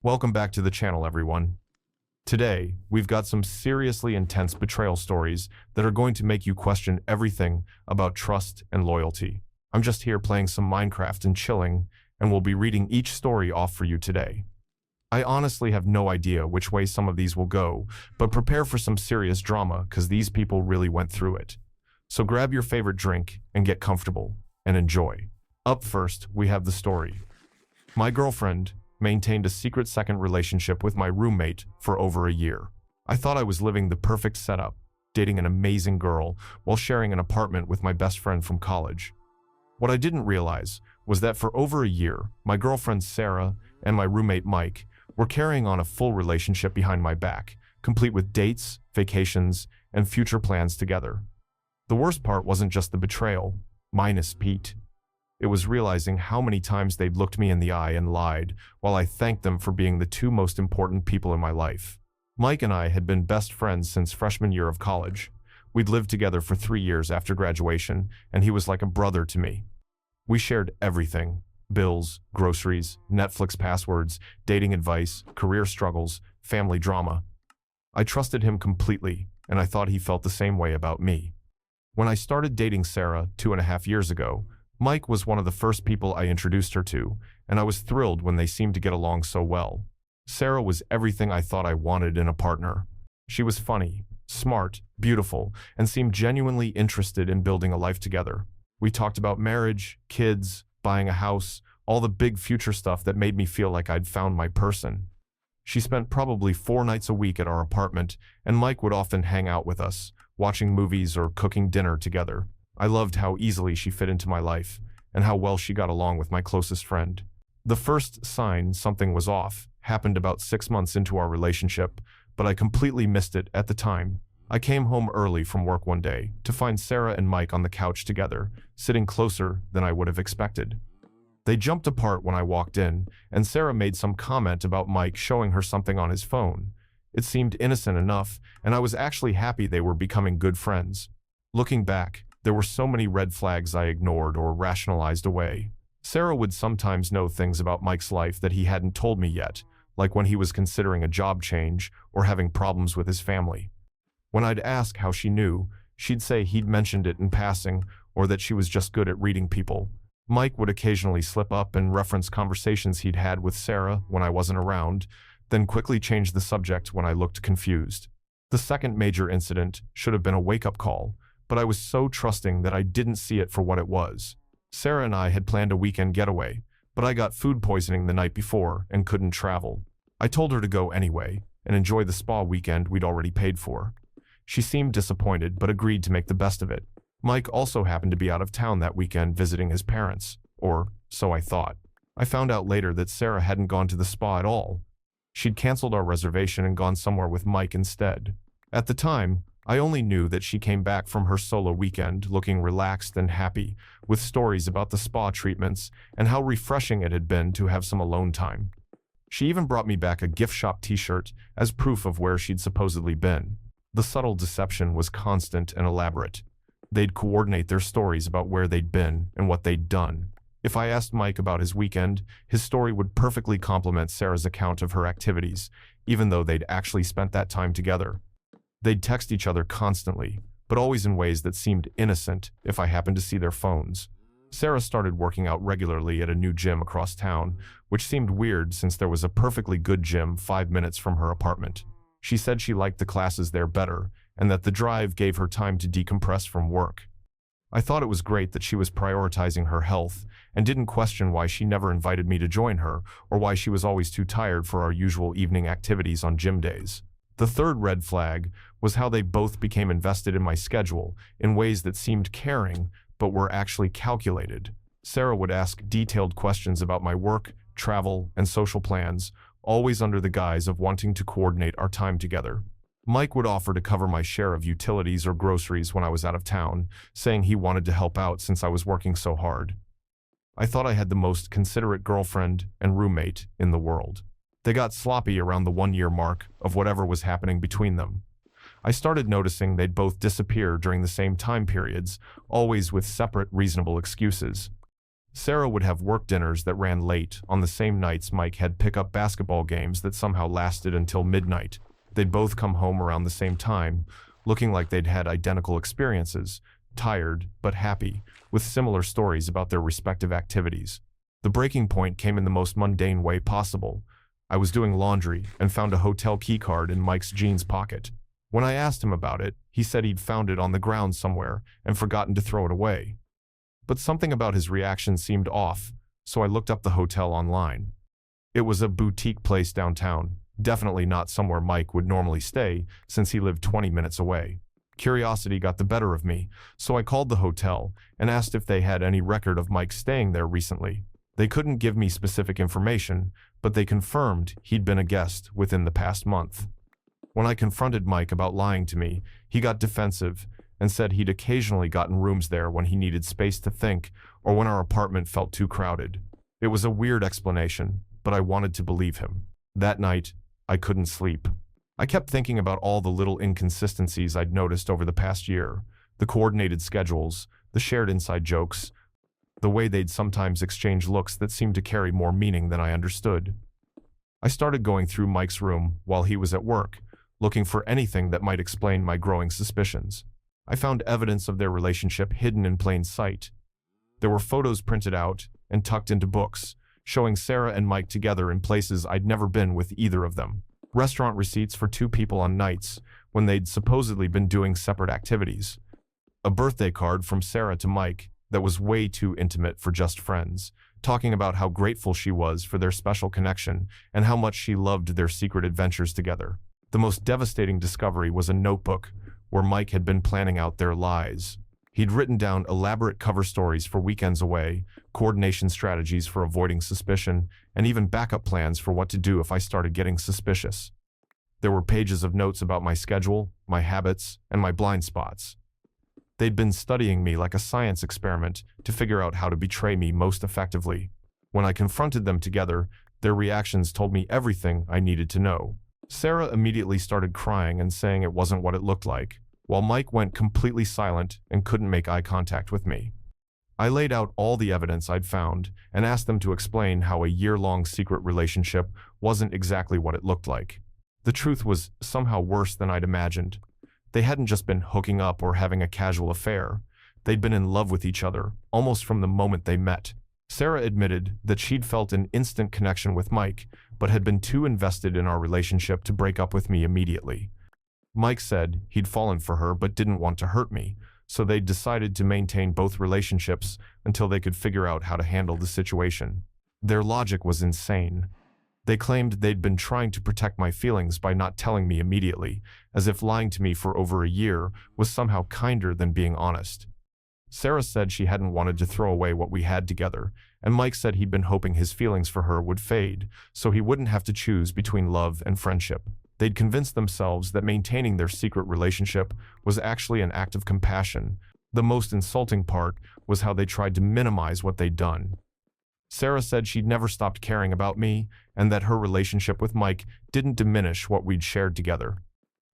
Welcome back to the channel, everyone. Today, we've got some seriously intense betrayal stories that are going to make you question everything about trust and loyalty. I'm just here playing some Minecraft and chilling, and we'll be reading each story off for you today. I honestly have no idea which way some of these will go, but prepare for some serious drama because these people really went through it. So grab your favorite drink and get comfortable and enjoy. Up first, we have the story. My girlfriend maintained a secret second relationship with my roommate for over a year. I thought I was living the perfect setup, dating an amazing girl while sharing an apartment with my best friend from college. What I didn't realize was that for over a year, my girlfriend Sarah and my roommate Mike were carrying on a full relationship behind my back, complete with dates, vacations, and future plans together. The worst part wasn't just the betrayal, minus Pete. It was realizing how many times they'd looked me in the eye and lied, while I thanked them for being the two most important people in my life. Mike and I had been best friends since freshman year of college. We'd lived together for 3 years after graduation, and he was like a brother to me. We shared everything: bills, groceries, Netflix passwords, dating advice, career struggles, family drama. I trusted him completely, and I thought he felt the same way about me. When I started dating Sarah 2.5 years ago, Mike was one of the first people I introduced her to, and I was thrilled when they seemed to get along so well. Sarah was everything I thought I wanted in a partner. She was funny, smart, beautiful, and seemed genuinely interested in building a life together. We talked about marriage, kids, buying a house, all the big future stuff that made me feel like I'd found my person. She spent probably 4 nights a week at our apartment, and Mike would often hang out with us, watching movies or cooking dinner together. I loved how easily she fit into my life, and how well she got along with my closest friend. The first sign something was off happened about 6 months into our relationship, but I completely missed it at the time. I came home early from work one day to find Sarah and Mike on the couch together, sitting closer than I would have expected. They jumped apart when I walked in, and Sarah made some comment about Mike showing her something on his phone. It seemed innocent enough, and I was actually happy they were becoming good friends. Looking back, there were so many red flags I ignored or rationalized away. Sarah would sometimes know things about Mike's life that he hadn't told me yet, like when he was considering a job change or having problems with his family. When I'd ask how she knew, she'd say he'd mentioned it in passing or that she was just good at reading people. Mike would occasionally slip up and reference conversations he'd had with Sarah when I wasn't around, then quickly change the subject when I looked confused. The second major incident should have been a wake-up call, but I was so trusting that I didn't see it for what it was. Sarah and I had planned a weekend getaway, but I got food poisoning the night before and couldn't travel. I told her to go anyway and enjoy the spa weekend we'd already paid for. She seemed disappointed but agreed to make the best of it. Mike also happened to be out of town that weekend visiting his parents, or so I thought. I found out later that Sarah hadn't gone to the spa at all. She'd canceled our reservation and gone somewhere with Mike instead. At the time, I only knew that she came back from her solo weekend looking relaxed and happy, with stories about the spa treatments and how refreshing it had been to have some alone time. She even brought me back a gift shop t-shirt as proof of where she'd supposedly been. The subtle deception was constant and elaborate. They'd coordinate their stories about where they'd been and what they'd done. If I asked Mike about his weekend, his story would perfectly complement Sarah's account of her activities, even though they'd actually spent that time together. They'd text each other constantly, but always in ways that seemed innocent if I happened to see their phones. Sarah started working out regularly at a new gym across town, which seemed weird since there was a perfectly good gym 5 minutes from her apartment. She said she liked the classes there better, and that the drive gave her time to decompress from work. I thought it was great that she was prioritizing her health and didn't question why she never invited me to join her or why she was always too tired for our usual evening activities on gym days. The third red flag was how they both became invested in my schedule in ways that seemed caring but were actually calculated. Sarah would ask detailed questions about my work, travel, and social plans, always under the guise of wanting to coordinate our time together. Mike would offer to cover my share of utilities or groceries when I was out of town, saying he wanted to help out since I was working so hard. I thought I had the most considerate girlfriend and roommate in the world. They got sloppy around the 1-year mark of whatever was happening between them. I started noticing they'd both disappear during the same time periods, always with separate, reasonable excuses. Sarah would have work dinners that ran late on the same nights Mike had pickup basketball games that somehow lasted until midnight. They'd both come home around the same time, looking like they'd had identical experiences, tired but happy, with similar stories about their respective activities. The breaking point came in the most mundane way possible. I was doing laundry and found a hotel keycard in Mike's jeans pocket. When I asked him about it, he said he'd found it on the ground somewhere and forgotten to throw it away. But something about his reaction seemed off, so I looked up the hotel online. It was a boutique place downtown, definitely not somewhere Mike would normally stay since he lived 20 minutes away. Curiosity got the better of me, so I called the hotel and asked if they had any record of Mike staying there recently. They couldn't give me specific information, but they confirmed he'd been a guest within the past month. When I confronted Mike about lying to me, he got defensive and said he'd occasionally gotten rooms there when he needed space to think or when our apartment felt too crowded. It was a weird explanation, but I wanted to believe him. That night, I couldn't sleep. I kept thinking about all the little inconsistencies I'd noticed over the past year, the coordinated schedules, the shared inside jokes, the way they'd sometimes exchange looks that seemed to carry more meaning than I understood. I started going through Mike's room while he was at work, looking for anything that might explain my growing suspicions. I found evidence of their relationship hidden in plain sight. There were photos printed out and tucked into books, showing Sarah and Mike together in places I'd never been with either of them. Restaurant receipts for two people on nights when they'd supposedly been doing separate activities. A birthday card from Sarah to Mike that was way too intimate for just friends, talking about how grateful she was for their special connection and how much she loved their secret adventures together. The most devastating discovery was a notebook where Mike had been planning out their lies. He'd written down elaborate cover stories for weekends away, coordination strategies for avoiding suspicion, and even backup plans for what to do if I started getting suspicious. There were pages of notes about my schedule, my habits, and my blind spots. They'd been studying me like a science experiment to figure out how to betray me most effectively. When I confronted them together, their reactions told me everything I needed to know. Sarah immediately started crying and saying it wasn't what it looked like, while Mike went completely silent and couldn't make eye contact with me. I laid out all the evidence I'd found and asked them to explain how a year-long secret relationship wasn't exactly what it looked like. The truth was somehow worse than I'd imagined. They hadn't just been hooking up or having a casual affair. They'd been in love with each other, almost from the moment they met. Sarah admitted that she'd felt an instant connection with Mike, but had been too invested in our relationship to break up with me immediately. Mike said he'd fallen for her but didn't want to hurt me, so they'd decided to maintain both relationships until they could figure out how to handle the situation. Their logic was insane. They claimed they'd been trying to protect my feelings by not telling me immediately, as if lying to me for over a year was somehow kinder than being honest. Sarah said she hadn't wanted to throw away what we had together, and Mike said he'd been hoping his feelings for her would fade, so he wouldn't have to choose between love and friendship. They'd convinced themselves that maintaining their secret relationship was actually an act of compassion. The most insulting part was how they tried to minimize what they'd done. Sarah said she'd never stopped caring about me, and that her relationship with Mike didn't diminish what we'd shared together.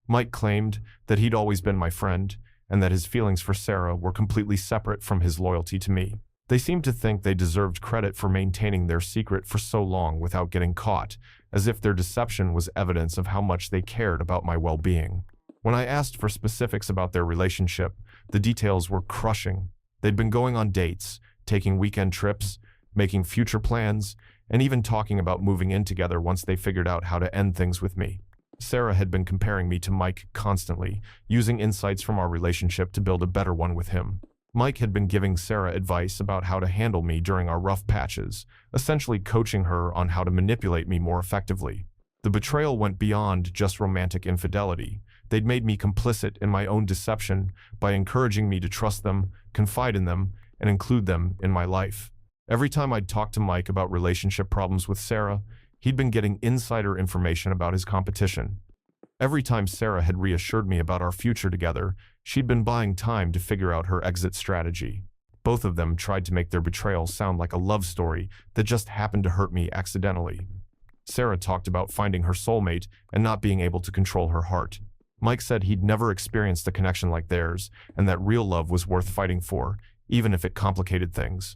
Mike claimed that he'd always been my friend, and that his feelings for Sarah were completely separate from his loyalty to me. They seemed to think they deserved credit for maintaining their secret for so long without getting caught, as if their deception was evidence of how much they cared about my well-being. When I asked for specifics about their relationship, the details were crushing. They'd been going on dates, taking weekend trips, making future plans, and even talking about moving in together once they figured out how to end things with me. Sarah had been comparing me to Mike constantly, using insights from our relationship to build a better one with him. Mike had been giving Sarah advice about how to handle me during our rough patches, essentially coaching her on how to manipulate me more effectively. The betrayal went beyond just romantic infidelity. They'd made me complicit in my own deception by encouraging me to trust them, confide in them, and include them in my life. Every time I'd talk to Mike about relationship problems with Sarah, he'd been getting insider information about his competition. Every time Sarah had reassured me about our future together, she'd been buying time to figure out her exit strategy. Both of them tried to make their betrayal sound like a love story that just happened to hurt me accidentally. Sarah talked about finding her soulmate and not being able to control her heart. Mike said he'd never experienced a connection like theirs, and that real love was worth fighting for, even if it complicated things.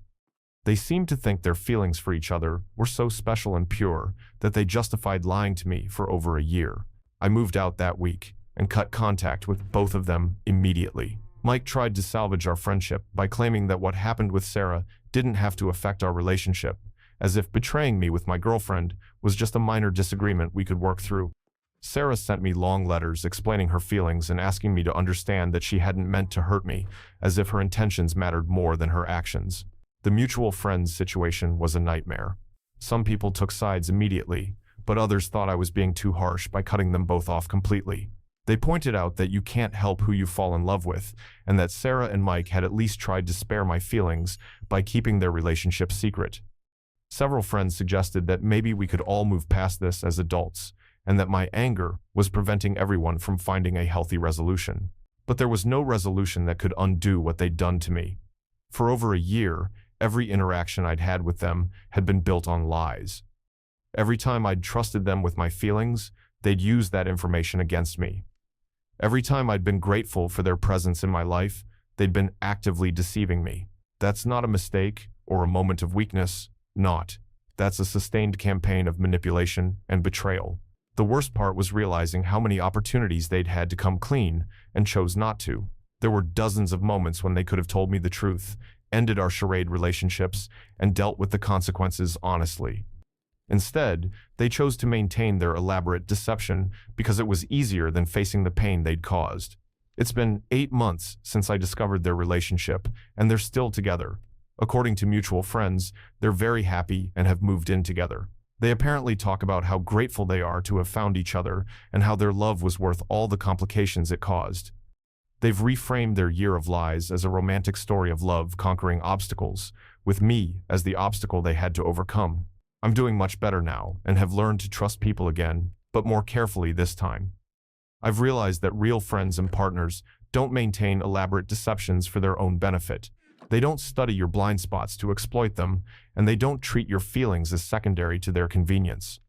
They seemed to think their feelings for each other were so special and pure that they justified lying to me for over a year. I moved out that week and cut contact with both of them immediately. Mike tried to salvage our friendship by claiming that what happened with Sarah didn't have to affect our relationship, as if betraying me with my girlfriend was just a minor disagreement we could work through. Sarah sent me long letters explaining her feelings and asking me to understand that she hadn't meant to hurt me, as if her intentions mattered more than her actions. The mutual friends situation was a nightmare. Some people took sides immediately, but others thought I was being too harsh by cutting them both off completely. They pointed out that you can't help who you fall in love with, and that Sarah and Mike had at least tried to spare my feelings by keeping their relationship secret. Several friends suggested that maybe we could all move past this as adults, and that my anger was preventing everyone from finding a healthy resolution. But there was no resolution that could undo what they'd done to me. For over a year, every interaction I'd had with them had been built on lies. Every time I'd trusted them with my feelings, they'd used that information against me. Every time I'd been grateful for their presence in my life, they'd been actively deceiving me. That's not a mistake or a moment of weakness, not. That's a sustained campaign of manipulation and betrayal. The worst part was realizing how many opportunities they'd had to come clean and chose not to. There were dozens of moments when they could have told me the truth, ended our charade relationships, and dealt with the consequences honestly. Instead, they chose to maintain their elaborate deception because it was easier than facing the pain they'd caused. It's been 8 months since I discovered their relationship, and they're still together. According to mutual friends, they're very happy and have moved in together. They apparently talk about how grateful they are to have found each other and how their love was worth all the complications it caused. They've reframed their year of lies as a romantic story of love conquering obstacles, with me as the obstacle they had to overcome. I'm doing much better now and have learned to trust people again, but more carefully this time. I've realized that real friends and partners don't maintain elaborate deceptions for their own benefit. They don't study your blind spots to exploit them, and they don't treat your feelings as secondary to their convenience.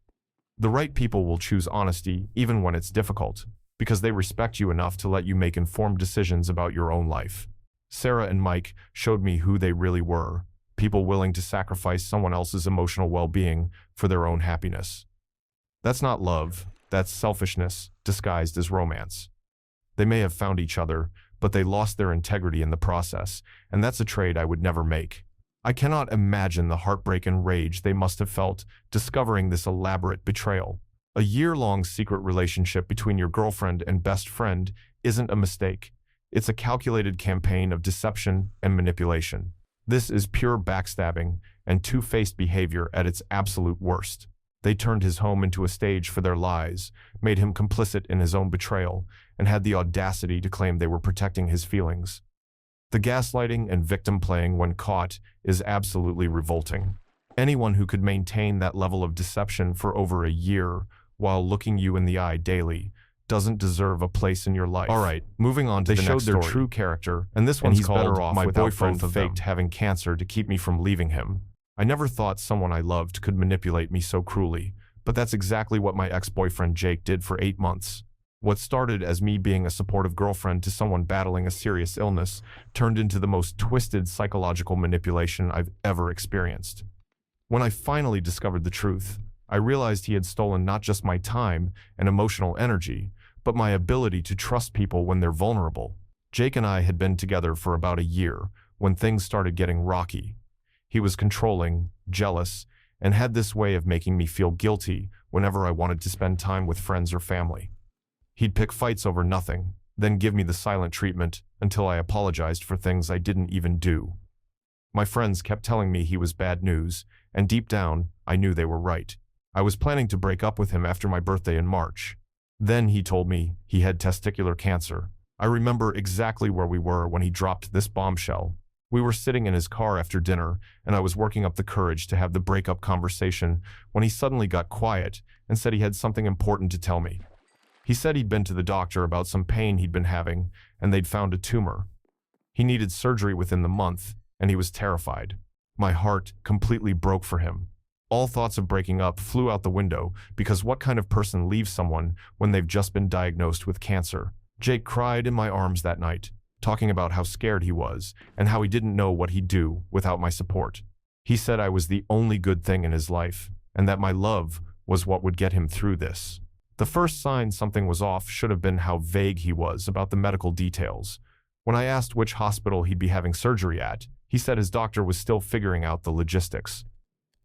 The right people will choose honesty even when it's difficult, because they respect you enough to let you make informed decisions about your own life. Sarah and Mike showed me who they really were, people willing to sacrifice someone else's emotional well-being for their own happiness. That's not love, that's selfishness disguised as romance. They may have found each other, but they lost their integrity in the process, and that's a trade I would never make. I cannot imagine the heartbreak and rage they must have felt discovering this elaborate betrayal. A year-long secret relationship between your girlfriend and best friend isn't a mistake. It's a calculated campaign of deception and manipulation. This is pure backstabbing and two-faced behavior at its absolute worst. They turned his home into a stage for their lies, made him complicit in his own betrayal, and had the audacity to claim they were protecting his feelings. The gaslighting and victim playing when caught is absolutely revolting. Anyone who could maintain that level of deception for over a year while looking you in the eye daily doesn't deserve a place in your life. All right, moving on to the next story. They showed their true character, and this one's called better off. My boyfriend faked having cancer to keep me from leaving him. I never thought someone I loved could manipulate me so cruelly, but that's exactly what my ex-boyfriend Jake did for 8 months. What started as me being a supportive girlfriend to someone battling a serious illness turned into the most twisted psychological manipulation I've ever experienced. When I finally discovered the truth, I realized he had stolen not just my time and emotional energy, but my ability to trust people when they're vulnerable. Jake and I had been together for about a year when things started getting rocky. He was controlling, jealous, and had this way of making me feel guilty whenever I wanted to spend time with friends or family. He'd pick fights over nothing, then give me the silent treatment until I apologized for things I didn't even do. My friends kept telling me he was bad news, and deep down, I knew they were right. I was planning to break up with him after my birthday in March. Then he told me he had testicular cancer. I remember exactly where we were when he dropped this bombshell. We were sitting in his car after dinner, and I was working up the courage to have the breakup conversation when he suddenly got quiet and said he had something important to tell me. He said he'd been to the doctor about some pain he'd been having, and they'd found a tumor. He needed surgery within the month, and he was terrified. My heart completely broke for him. All thoughts of breaking up flew out the window because what kind of person leaves someone when they've just been diagnosed with cancer? Jake cried in my arms that night, talking about how scared he was and how he didn't know what he'd do without my support. He said I was the only good thing in his life, and that my love was what would get him through this. The first sign something was off should have been how vague he was about the medical details. When I asked which hospital he'd be having surgery at, he said his doctor was still figuring out the logistics.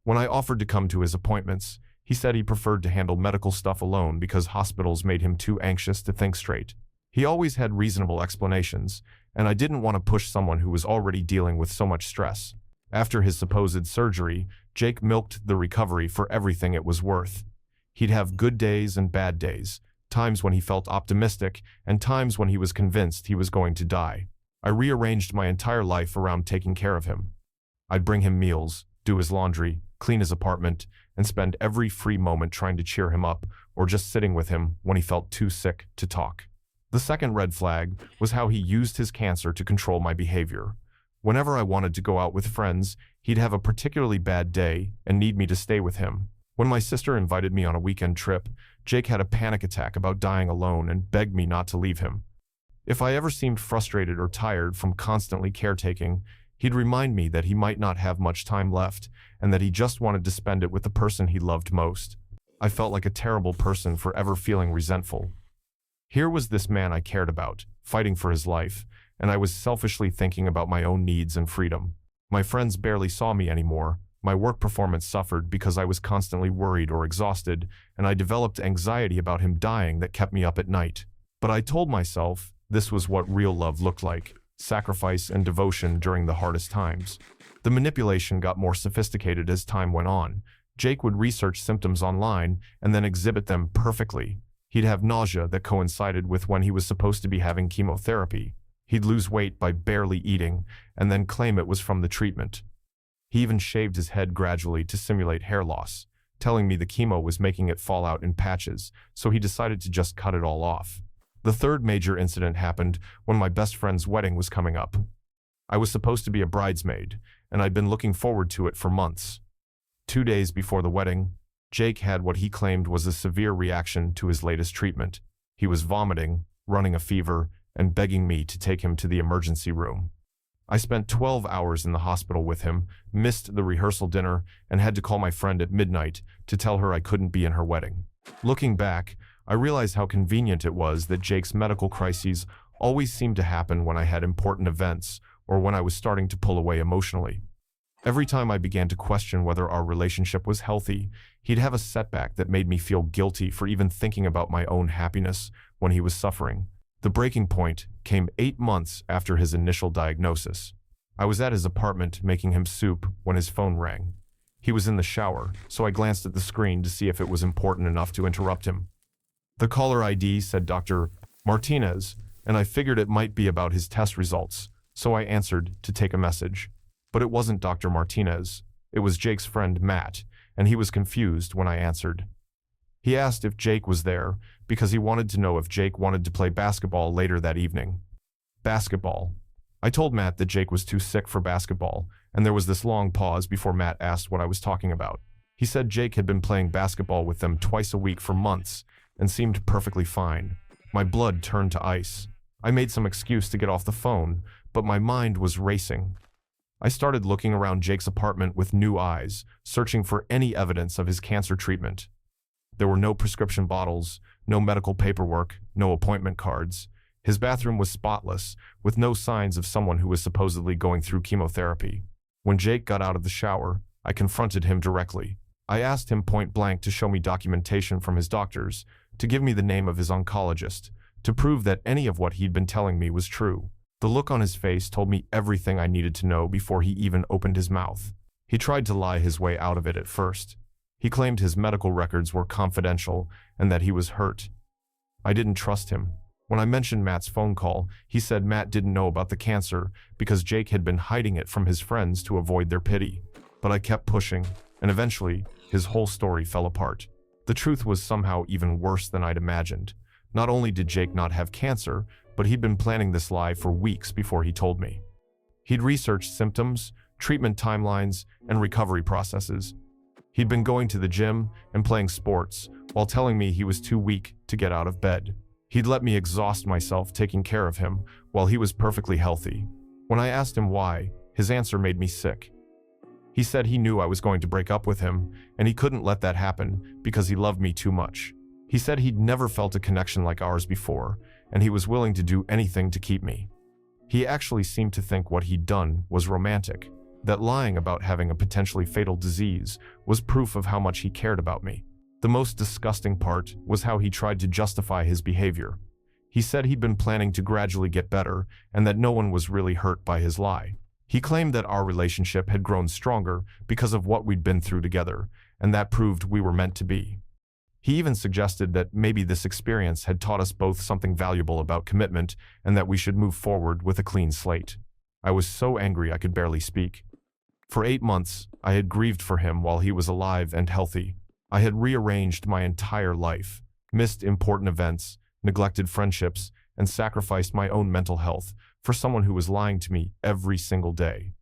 When I offered to come to his appointments, he said he preferred to handle medical stuff alone because hospitals made him too anxious to think straight. He always had reasonable explanations, and I didn't want to push someone who was already dealing with so much stress. After his supposed surgery, Jake milked the recovery for everything it was worth. He'd have good days and bad days, times when he felt optimistic and times when he was convinced he was going to die. I rearranged my entire life around taking care of him. I'd bring him meals, do his laundry, clean his apartment, and spend every free moment trying to cheer him up or just sitting with him when he felt too sick to talk. The second red flag was how he used his cancer to control my behavior. Whenever I wanted to go out with friends, he'd have a particularly bad day and need me to stay with him. When my sister invited me on a weekend trip, Jake had a panic attack about dying alone and begged me not to leave him. If I ever seemed frustrated or tired from constantly caretaking, he'd remind me that he might not have much time left and that he just wanted to spend it with the person he loved most. I felt like a terrible person for ever feeling resentful. Here was this man I cared about, fighting for his life, and I was selfishly thinking about my own needs and freedom. My friends barely saw me anymore. My work performance suffered because I was constantly worried or exhausted, and I developed anxiety about him dying that kept me up at night. But I told myself this was what real love looked like: sacrifice and devotion during the hardest times. The manipulation got more sophisticated as time went on. Jake would research symptoms online and then exhibit them perfectly. He'd have nausea that coincided with when he was supposed to be having chemotherapy. He'd lose weight by barely eating and then claim it was from the treatment. He even shaved his head gradually to simulate hair loss, telling me the chemo was making it fall out in patches, so he decided to just cut it all off. The third major incident happened when my best friend's wedding was coming up. I was supposed to be a bridesmaid, and I'd been looking forward to it for months. 2 days before the wedding, Jake had what he claimed was a severe reaction to his latest treatment. He was vomiting, running a fever, and begging me to take him to the emergency room. I spent 12 hours in the hospital with him, missed the rehearsal dinner, and had to call my friend at midnight to tell her I couldn't be in her wedding. Looking back, I realized how convenient it was that Jake's medical crises always seemed to happen when I had important events or when I was starting to pull away emotionally. Every time I began to question whether our relationship was healthy, he'd have a setback that made me feel guilty for even thinking about my own happiness when he was suffering. The breaking point came 8 months after his initial diagnosis. I was at his apartment making him soup when his phone rang. He was in the shower, so I glanced at the screen to see if it was important enough to interrupt him. The caller ID said Dr. Martinez, and I figured it might be about his test results, so I answered to take a message. But it wasn't Dr. Martinez. It was Jake's friend Matt, and he was confused when I answered. He asked if Jake was there because he wanted to know if Jake wanted to play basketball later that evening. Basketball. I told Matt that Jake was too sick for basketball, and there was this long pause before Matt asked what I was talking about. He said Jake had been playing basketball with them twice a week for months and seemed perfectly fine. My blood turned to ice. I made some excuse to get off the phone, but my mind was racing. I started looking around Jake's apartment with new eyes, searching for any evidence of his cancer treatment. There were no prescription bottles, no medical paperwork, no appointment cards. His bathroom was spotless, with no signs of someone who was supposedly going through chemotherapy. When Jake got out of the shower, I confronted him directly. I asked him point blank to show me documentation from his doctors, to give me the name of his oncologist, to prove that any of what he'd been telling me was true. The look on his face told me everything I needed to know before he even opened his mouth. He tried to lie his way out of it at first. He claimed his medical records were confidential and that he was hurt. I didn't trust him. When I mentioned Matt's phone call, he said Matt didn't know about the cancer because Jake had been hiding it from his friends to avoid their pity. But I kept pushing, and eventually, his whole story fell apart. The truth was somehow even worse than I'd imagined. Not only did Jake not have cancer, but he'd been planning this lie for weeks before he told me. He'd researched symptoms, treatment timelines, and recovery processes. He'd been going to the gym and playing sports while telling me he was too weak to get out of bed. He'd let me exhaust myself taking care of him while he was perfectly healthy. When I asked him why, his answer made me sick. He said he knew I was going to break up with him, and he couldn't let that happen because he loved me too much. He said he'd never felt a connection like ours before, and he was willing to do anything to keep me. He actually seemed to think what he'd done was romantic, that lying about having a potentially fatal disease was proof of how much he cared about me. The most disgusting part was how he tried to justify his behavior. He said he'd been planning to gradually get better and that no one was really hurt by his lie. He claimed that our relationship had grown stronger because of what we'd been through together, and that proved we were meant to be. He even suggested that maybe this experience had taught us both something valuable about commitment and that we should move forward with a clean slate. I was so angry I could barely speak. For 8 months, I had grieved for him while he was alive and healthy. I had rearranged my entire life, missed important events, neglected friendships, and sacrificed my own mental health for someone who was lying to me every single day.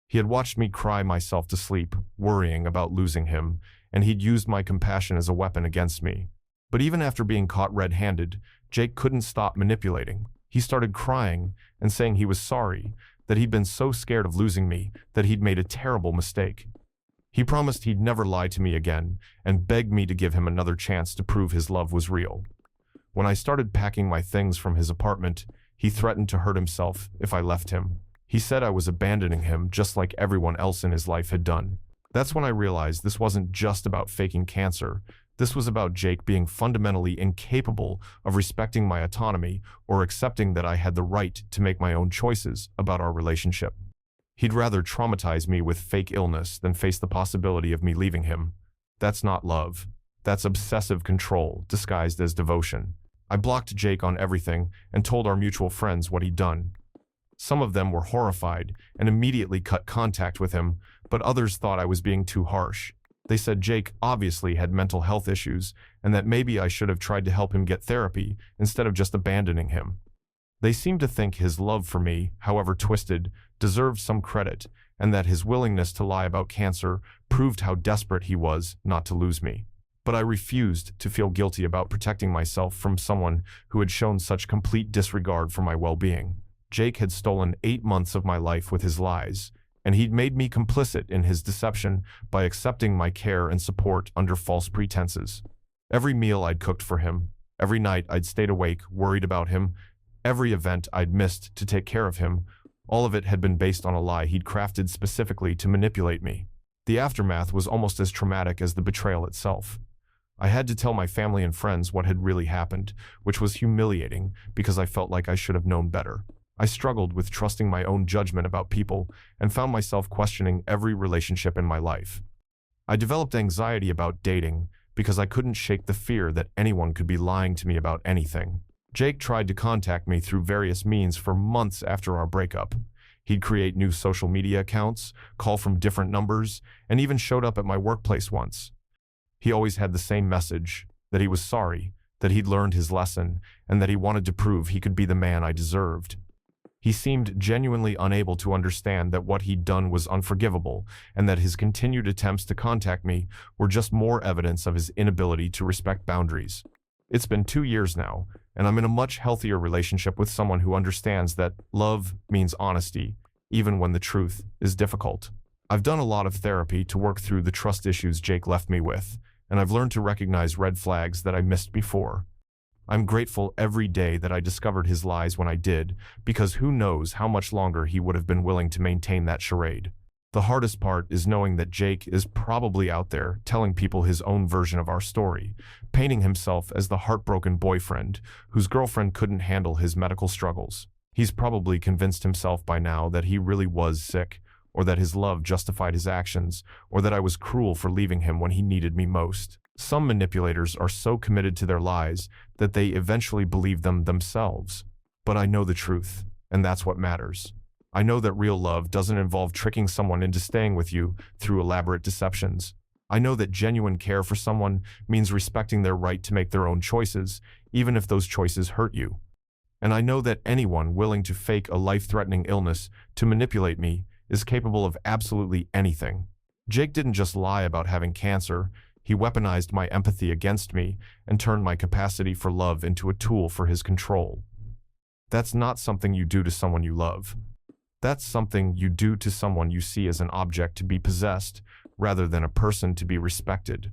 He had watched me cry myself to sleep, worrying about losing him, and he'd used my compassion as a weapon against me. But even after being caught red-handed, Jake couldn't stop manipulating. He started crying and saying he was sorry, that he'd been so scared of losing me that he'd made a terrible mistake. He promised he'd never lie to me again and begged me to give him another chance to prove his love was real. When I started packing my things from his apartment, he threatened to hurt himself if I left him. He said I was abandoning him just like everyone else in his life had done. That's when I realized this wasn't just about faking cancer. This was about Jake being fundamentally incapable of respecting my autonomy or accepting that I had the right to make my own choices about our relationship. He'd rather traumatize me with fake illness than face the possibility of me leaving him. That's not love. That's obsessive control disguised as devotion. I blocked Jake on everything and told our mutual friends what he'd done. Some of them were horrified and immediately cut contact with him, but others thought I was being too harsh. They said Jake obviously had mental health issues and that maybe I should have tried to help him get therapy instead of just abandoning him. They seemed to think his love for me, however twisted, deserved some credit, and that his willingness to lie about cancer proved how desperate he was not to lose me. But I refused to feel guilty about protecting myself from someone who had shown such complete disregard for my well-being. Jake had stolen 8 months of my life with his lies, and he'd made me complicit in his deception by accepting my care and support under false pretenses. Every meal I'd cooked for him, every night I'd stayed awake, worried about him, every event I'd missed to take care of him, all of it had been based on a lie he'd crafted specifically to manipulate me. The aftermath was almost as traumatic as the betrayal itself. I had to tell my family and friends what had really happened, which was humiliating because I felt like I should have known better. I struggled with trusting my own judgment about people and found myself questioning every relationship in my life. I developed anxiety about dating because I couldn't shake the fear that anyone could be lying to me about anything. Jake tried to contact me through various means for months after our breakup. He'd create new social media accounts, call from different numbers, and even showed up at my workplace once. He always had the same message, that he was sorry, that he'd learned his lesson, and that he wanted to prove he could be the man I deserved. He seemed genuinely unable to understand that what he'd done was unforgivable, and that his continued attempts to contact me were just more evidence of his inability to respect boundaries. It's been 2 years now, and I'm in a much healthier relationship with someone who understands that love means honesty, even when the truth is difficult. I've done a lot of therapy to work through the trust issues Jake left me with, and I've learned to recognize red flags that I missed before. I'm grateful every day that I discovered his lies when I did, because who knows how much longer he would have been willing to maintain that charade. The hardest part is knowing that Jake is probably out there telling people his own version of our story, painting himself as the heartbroken boyfriend whose girlfriend couldn't handle his medical struggles. He's probably convinced himself by now that he really was sick, or that his love justified his actions, or that I was cruel for leaving him when he needed me most. Some manipulators are so committed to their lies that they eventually believe them themselves. But I know the truth, and that's what matters. I know that real love doesn't involve tricking someone into staying with you through elaborate deceptions. I know that genuine care for someone means respecting their right to make their own choices, even if those choices hurt you. And I know that anyone willing to fake a life-threatening illness to manipulate me is capable of absolutely anything. Jake didn't just lie about having cancer, he weaponized my empathy against me and turned my capacity for love into a tool for his control. That's not something you do to someone you love. That's something you do to someone you see as an object to be possessed, rather than a person to be respected.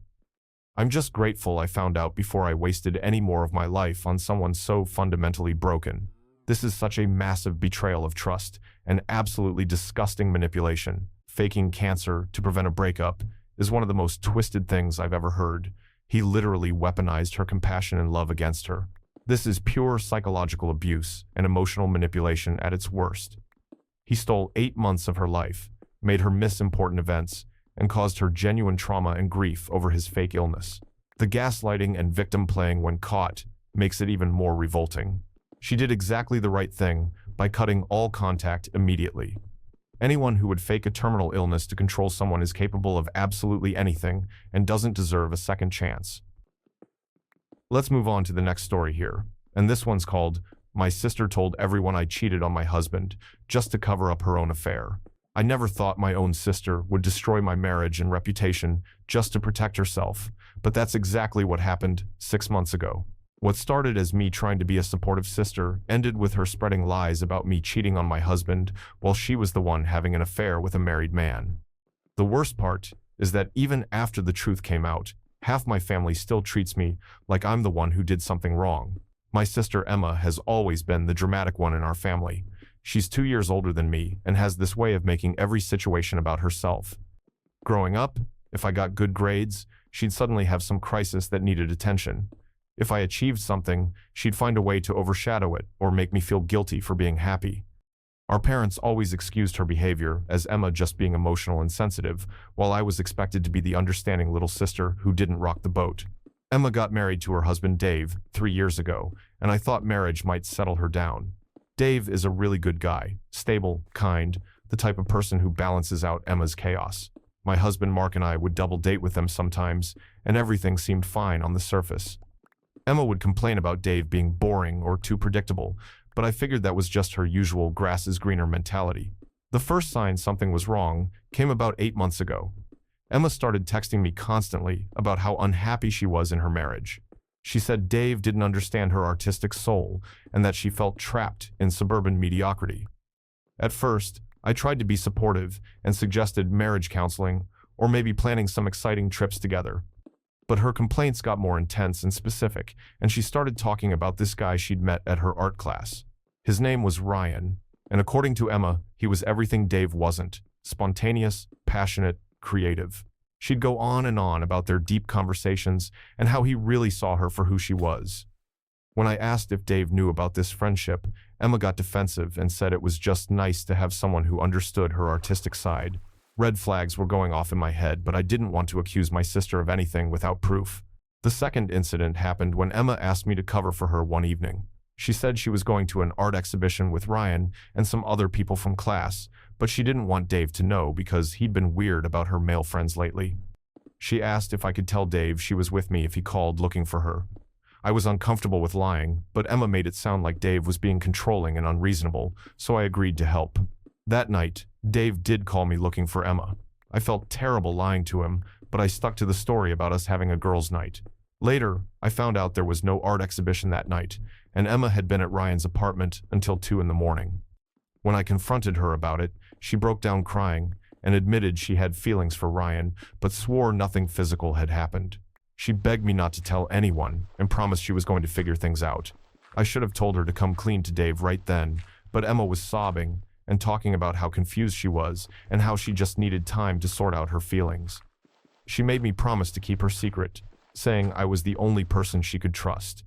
I'm just grateful I found out before I wasted any more of my life on someone so fundamentally broken. This is such a massive betrayal of trust, and absolutely disgusting manipulation. Faking cancer to prevent a breakup is one of the most twisted things I've ever heard. He literally weaponized her compassion and love against her. This is pure psychological abuse and emotional manipulation at its worst. He stole 8 months of her life, made her miss important events, and caused her genuine trauma and grief over his fake illness. The gaslighting and victim playing when caught makes it even more revolting. She did exactly the right thing by cutting all contact immediately. Anyone who would fake a terminal illness to control someone is capable of absolutely anything and doesn't deserve a second chance. Let's move on to the next story here, and this one's called "My Sister Told Everyone I Cheated on My Husband Just to Cover Up Her Own Affair." I never thought my own sister would destroy my marriage and reputation just to protect herself, but that's exactly what happened 6 months ago. What started as me trying to be a supportive sister ended with her spreading lies about me cheating on my husband while she was the one having an affair with a married man. The worst part is that even after the truth came out, half my family still treats me like I'm the one who did something wrong. My sister Emma has always been the dramatic one in our family. She's 2 years older than me and has this way of making every situation about herself. Growing up, if I got good grades, she'd suddenly have some crisis that needed attention. If I achieved something, she'd find a way to overshadow it or make me feel guilty for being happy. Our parents always excused her behavior as Emma just being emotional and sensitive, while I was expected to be the understanding little sister who didn't rock the boat. Emma got married to her husband Dave 3 years ago, and I thought marriage might settle her down. Dave is a really good guy, stable, kind, the type of person who balances out Emma's chaos. My husband Mark and I would double date with them sometimes, and everything seemed fine on the surface. Emma would complain about Dave being boring or too predictable, but I figured that was just her usual grass is greener mentality. The first sign something was wrong came about 8 months ago. Emma started texting me constantly about how unhappy she was in her marriage. She said Dave didn't understand her artistic soul and that she felt trapped in suburban mediocrity. At first, I tried to be supportive and suggested marriage counseling or maybe planning some exciting trips together. But her complaints got more intense and specific, and she started talking about this guy she'd met at her art class. His name was Ryan, and according to Emma, he was everything Dave wasn't: spontaneous, passionate, creative. She'd go on and on about their deep conversations and how he really saw her for who she was. When I asked if Dave knew about this friendship, Emma got defensive and said it was just nice to have someone who understood her artistic side. Red flags were going off in my head, but I didn't want to accuse my sister of anything without proof. The second incident happened when Emma asked me to cover for her one evening. She said she was going to an art exhibition with Ryan and some other people from class, but she didn't want Dave to know because he'd been weird about her male friends lately. She asked if I could tell Dave she was with me if he called looking for her. I was uncomfortable with lying, but Emma made it sound like Dave was being controlling and unreasonable, so I agreed to help. That night, Dave did call me looking for Emma. I felt terrible lying to him, but I stuck to the story about us having a girls' night. Later, I found out there was no art exhibition that night, and Emma had been at Ryan's apartment until 2 in the morning. When I confronted her about it, she broke down crying and admitted she had feelings for Ryan, but swore nothing physical had happened. She begged me not to tell anyone and promised she was going to figure things out. I should have told her to come clean to Dave right then, but Emma was sobbing and talking about how confused she was and how she just needed time to sort out her feelings. She made me promise to keep her secret, saying I was the only person she could trust.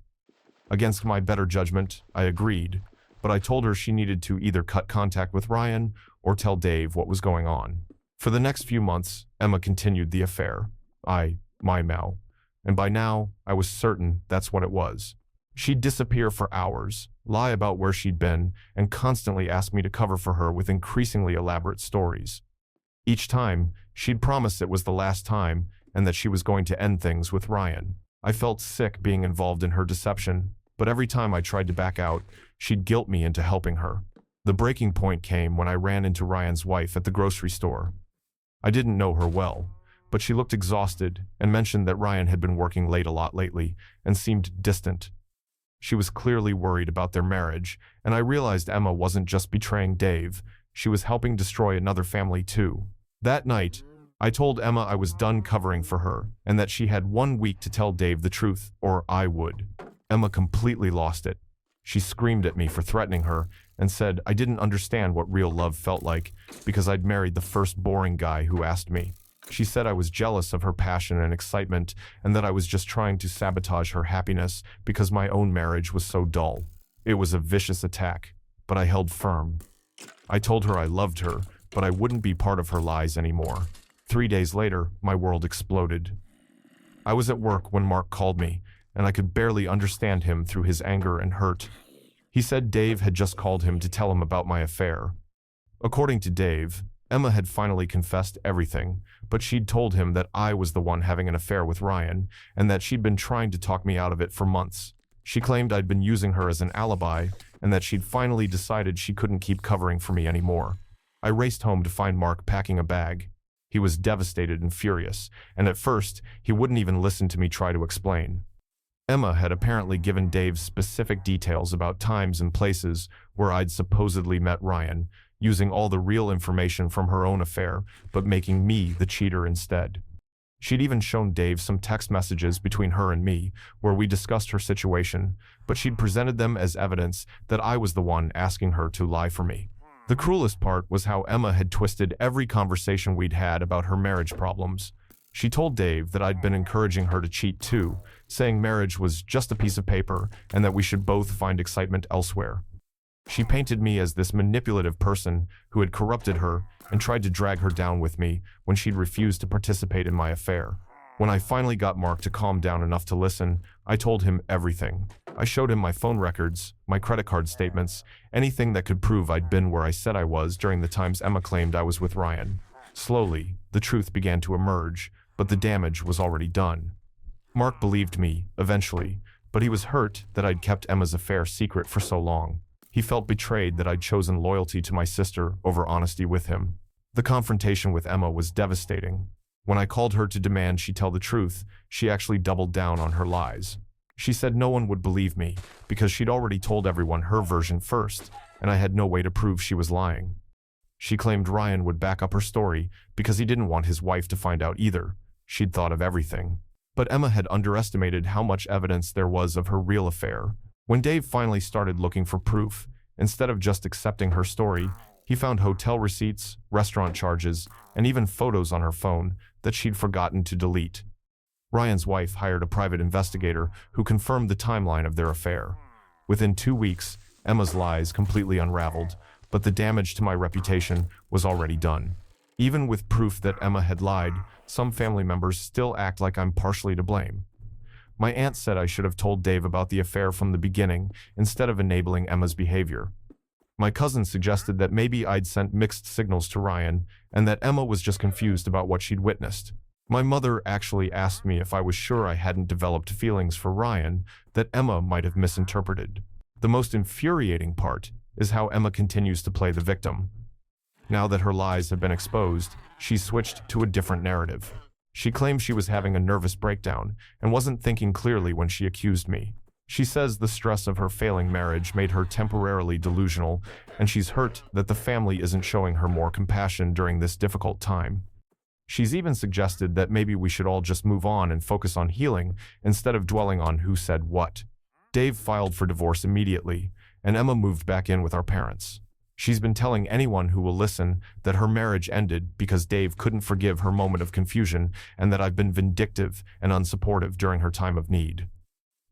Against my better judgment, I agreed, but I told her she needed to either cut contact with Ryan or tell Dave what was going on. For the next few months, Emma continued the affair. My Mal. And by now, I was certain that's what it was. She'd disappear for hours, lie about where she'd been, and constantly ask me to cover for her with increasingly elaborate stories. Each time, she'd promise it was the last time and that she was going to end things with Ryan. I felt sick being involved in her deception, but every time I tried to back out, she'd guilt me into helping her. The breaking point came when I ran into Ryan's wife at the grocery store. I didn't know her well, but she looked exhausted and mentioned that Ryan had been working late a lot lately and seemed distant. She was clearly worried about their marriage, and I realized Emma wasn't just betraying Dave, she was helping destroy another family too. That night, I told Emma I was done covering for her and that she had 1 week to tell Dave the truth or I would. Emma completely lost it. She screamed at me for threatening her and said I didn't understand what real love felt like because I'd married the first boring guy who asked me. She said I was jealous of her passion and excitement and that I was just trying to sabotage her happiness because my own marriage was so dull. It was a vicious attack, but I held firm. I told her I loved her, but I wouldn't be part of her lies anymore. 3 days later, my world exploded. I was at work when Mark called me, and I could barely understand him through his anger and hurt. He said Dave had just called him to tell him about my affair. According to Dave, Emma had finally confessed everything, but she'd told him that I was the one having an affair with Ryan, and that she'd been trying to talk me out of it for months. She claimed I'd been using her as an alibi, and that she'd finally decided she couldn't keep covering for me anymore. I raced home to find Mark packing a bag. He was devastated and furious, and at first, he wouldn't even listen to me try to explain. Emma had apparently given Dave specific details about times and places where I'd supposedly met Ryan, using all the real information from her own affair, but making me the cheater instead. She'd even shown Dave some text messages between her and me, where we discussed her situation, but she'd presented them as evidence that I was the one asking her to lie for me. The cruelest part was how Emma had twisted every conversation we'd had about her marriage problems. She told Dave that I'd been encouraging her to cheat too, saying marriage was just a piece of paper and that we should both find excitement elsewhere. She painted me as this manipulative person who had corrupted her and tried to drag her down with me when she'd refused to participate in my affair. When I finally got Mark to calm down enough to listen, I told him everything. I showed him my phone records, my credit card statements, anything that could prove I'd been where I said I was during the times Emma claimed I was with Ryan. Slowly, the truth began to emerge, but the damage was already done. Mark believed me, eventually, but he was hurt that I'd kept Emma's affair secret for so long. He felt betrayed that I'd chosen loyalty to my sister over honesty with him. The confrontation with Emma was devastating. When I called her to demand she tell the truth, she actually doubled down on her lies. She said no one would believe me because she'd already told everyone her version first, and I had no way to prove she was lying. She claimed Ryan would back up her story because he didn't want his wife to find out either. She'd thought of everything. But Emma had underestimated how much evidence there was of her real affair. When Dave finally started looking for proof, instead of just accepting her story, he found hotel receipts, restaurant charges, and even photos on her phone that she'd forgotten to delete. Ryan's wife hired a private investigator who confirmed the timeline of their affair. Within 2 weeks, Emma's lies completely unraveled, but the damage to my reputation was already done. Even with proof that Emma had lied, some family members still act like I'm partially to blame. My aunt said I should have told Dave about the affair from the beginning instead of enabling Emma's behavior. My cousin suggested that maybe I'd sent mixed signals to Ryan and that Emma was just confused about what she'd witnessed. My mother actually asked me if I was sure I hadn't developed feelings for Ryan that Emma might have misinterpreted. The most infuriating part is how Emma continues to play the victim. Now that her lies have been exposed, she's switched to a different narrative. She claims she was having a nervous breakdown and wasn't thinking clearly when she accused me. She says the stress of her failing marriage made her temporarily delusional, and she's hurt that the family isn't showing her more compassion during this difficult time. She's even suggested that maybe we should all just move on and focus on healing instead of dwelling on who said what. Dave filed for divorce immediately, and Emma moved back in with our parents. She's been telling anyone who will listen that her marriage ended because Dave couldn't forgive her moment of confusion and that I've been vindictive and unsupportive during her time of need.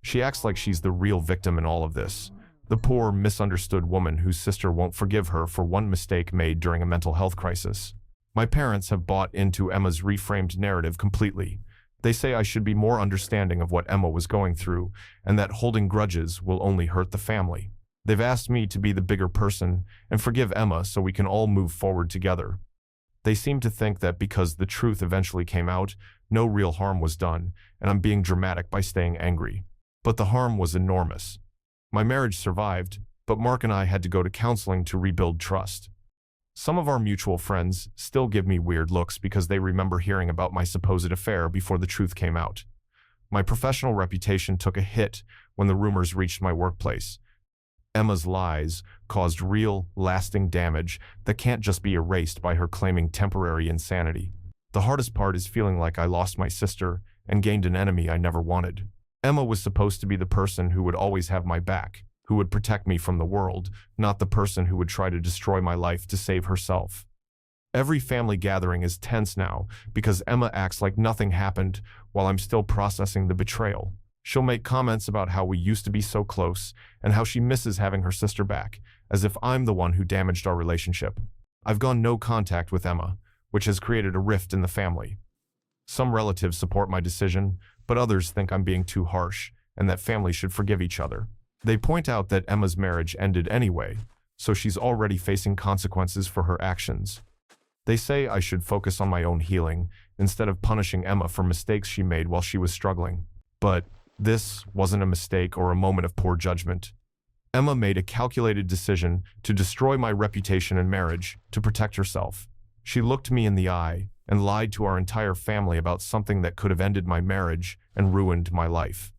She acts like she's the real victim in all of this, the poor, misunderstood woman whose sister won't forgive her for one mistake made during a mental health crisis. My parents have bought into Emma's reframed narrative completely. They say I should be more understanding of what Emma was going through and that holding grudges will only hurt the family. They've asked me to be the bigger person and forgive Emma so we can all move forward together. They seem to think that because the truth eventually came out, no real harm was done, and I'm being dramatic by staying angry. But the harm was enormous. My marriage survived, but Mark and I had to go to counseling to rebuild trust. Some of our mutual friends still give me weird looks because they remember hearing about my supposed affair before the truth came out. My professional reputation took a hit when the rumors reached my workplace. Emma's lies caused real, lasting damage that can't just be erased by her claiming temporary insanity. The hardest part is feeling like I lost my sister and gained an enemy I never wanted. Emma was supposed to be the person who would always have my back, who would protect me from the world, not the person who would try to destroy my life to save herself. Every family gathering is tense now because Emma acts like nothing happened while I'm still processing the betrayal. She'll make comments about how we used to be so close and how she misses having her sister back, as if I'm the one who damaged our relationship. I've gone no contact with Emma, which has created a rift in the family. Some relatives support my decision, but others think I'm being too harsh and that families should forgive each other. They point out that Emma's marriage ended anyway, so she's already facing consequences for her actions. They say I should focus on my own healing instead of punishing Emma for mistakes she made while she was struggling. But this wasn't a mistake or a moment of poor judgment. Emma made a calculated decision to destroy my reputation and marriage to protect herself. She looked me in the eye and lied to our entire family about something that could have ended my marriage and ruined my life.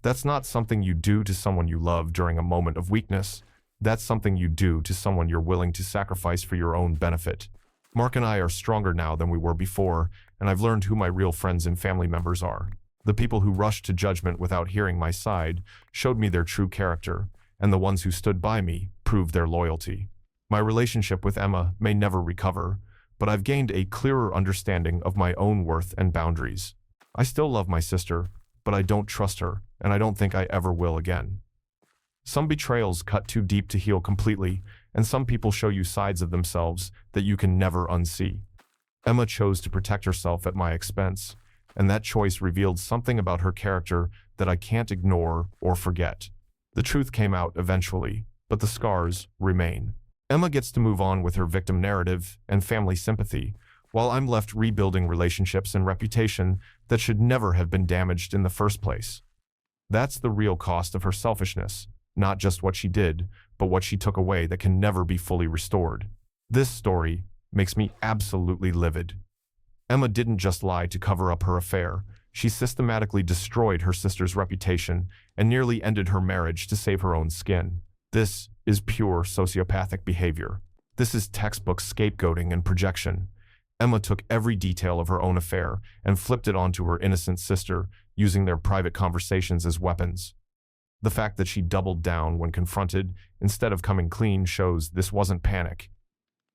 That's not something you do to someone you love during a moment of weakness. That's something you do to someone you're willing to sacrifice for your own benefit. Mark and I are stronger now than we were before, and I've learned who my real friends and family members are. The people who rushed to judgment without hearing my side showed me their true character, and the ones who stood by me proved their loyalty. My relationship with Emma may never recover, but I've gained a clearer understanding of my own worth and boundaries. I still love my sister, but I don't trust her, and I don't think I ever will again. Some betrayals cut too deep to heal completely, and some people show you sides of themselves that you can never unsee. Emma chose to protect herself at my expense, and that choice revealed something about her character that I can't ignore or forget. The truth came out eventually, but the scars remain. Emma gets to move on with her victim narrative and family sympathy, while I'm left rebuilding relationships and reputation that should never have been damaged in the first place. That's the real cost of her selfishness, not just what she did, but what she took away that can never be fully restored. This story makes me absolutely livid. Emma didn't just lie to cover up her affair. She systematically destroyed her sister's reputation and nearly ended her marriage to save her own skin. This is pure sociopathic behavior. This is textbook scapegoating and projection. Emma took every detail of her own affair and flipped it onto her innocent sister, using their private conversations as weapons. The fact that she doubled down when confronted instead of coming clean shows this wasn't panic.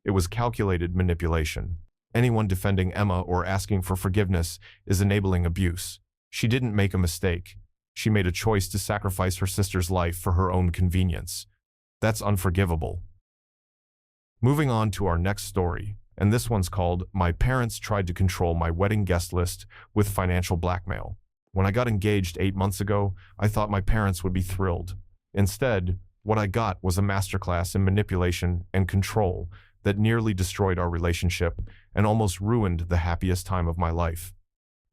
It was calculated manipulation. Anyone defending Emma or asking for forgiveness is enabling abuse. She didn't make a mistake. She made a choice to sacrifice her sister's life for her own convenience. That's unforgivable. Moving on to our next story, and this one's called "My Parents Tried to Control My Wedding Guest List with Financial Blackmail." When I got engaged 8 months ago, I thought my parents would be thrilled. Instead, what I got was a masterclass in manipulation and control that nearly destroyed our relationship and almost ruined the happiest time of my life.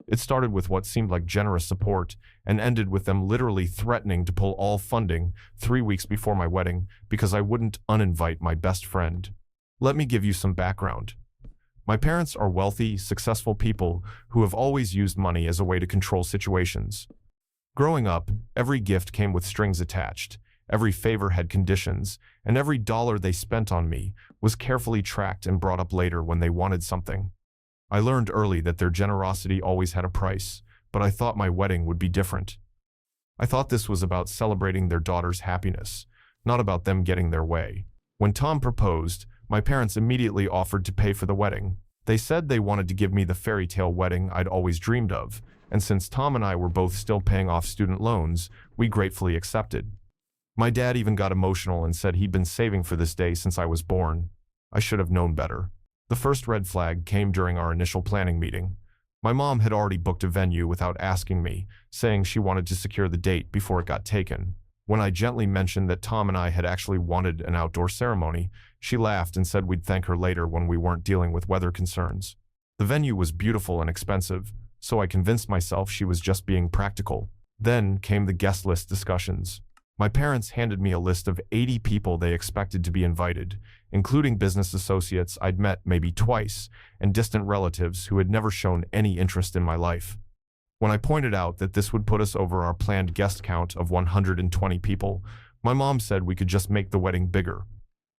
It started with what seemed like generous support and ended with them literally threatening to pull all funding 3 weeks before my wedding because I wouldn't uninvite my best friend. Let me give you some background. My parents are wealthy, successful people who have always used money as a way to control situations. Growing up, every gift came with strings attached, every favor had conditions, and every dollar they spent on me was carefully tracked and brought up later when they wanted something. I learned early that their generosity always had a price, but I thought my wedding would be different. I thought this was about celebrating their daughter's happiness, not about them getting their way. When Tom proposed, my parents immediately offered to pay for the wedding. They said they wanted to give me the fairy tale wedding I'd always dreamed of, and since Tom and I were both still paying off student loans, we gratefully accepted. My dad even got emotional and said he'd been saving for this day since I was born. I should have known better. The first red flag came during our initial planning meeting. My mom had already booked a venue without asking me, saying she wanted to secure the date before it got taken. When I gently mentioned that Tom and I had actually wanted an outdoor ceremony, she laughed and said we'd thank her later when we weren't dealing with weather concerns. The venue was beautiful and expensive, so I convinced myself she was just being practical. Then came the guest list discussions. My parents handed me a list of 80 people they expected to be invited, including business associates I'd met maybe twice and distant relatives who had never shown any interest in my life. When I pointed out that this would put us over our planned guest count of 120 people, My mom said we could just make the wedding bigger.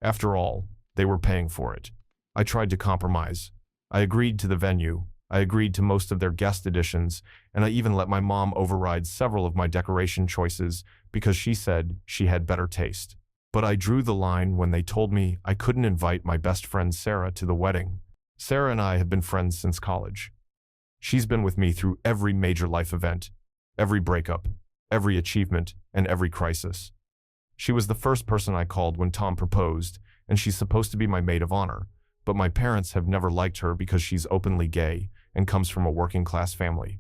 After all, they were paying for it. I tried to compromise. I agreed to the venue. I agreed to most of their guest additions, and I even let my mom override several of my decoration choices because she said she had better taste. But I drew the line when they told me I couldn't invite my best friend Sarah to the wedding. Sarah and I have been friends since college. She's been with me through every major life event, every breakup, every achievement, and every crisis. She was the first person I called when Tom proposed, and she's supposed to be my maid of honor, but my parents have never liked her because she's openly gay and comes from a working-class family.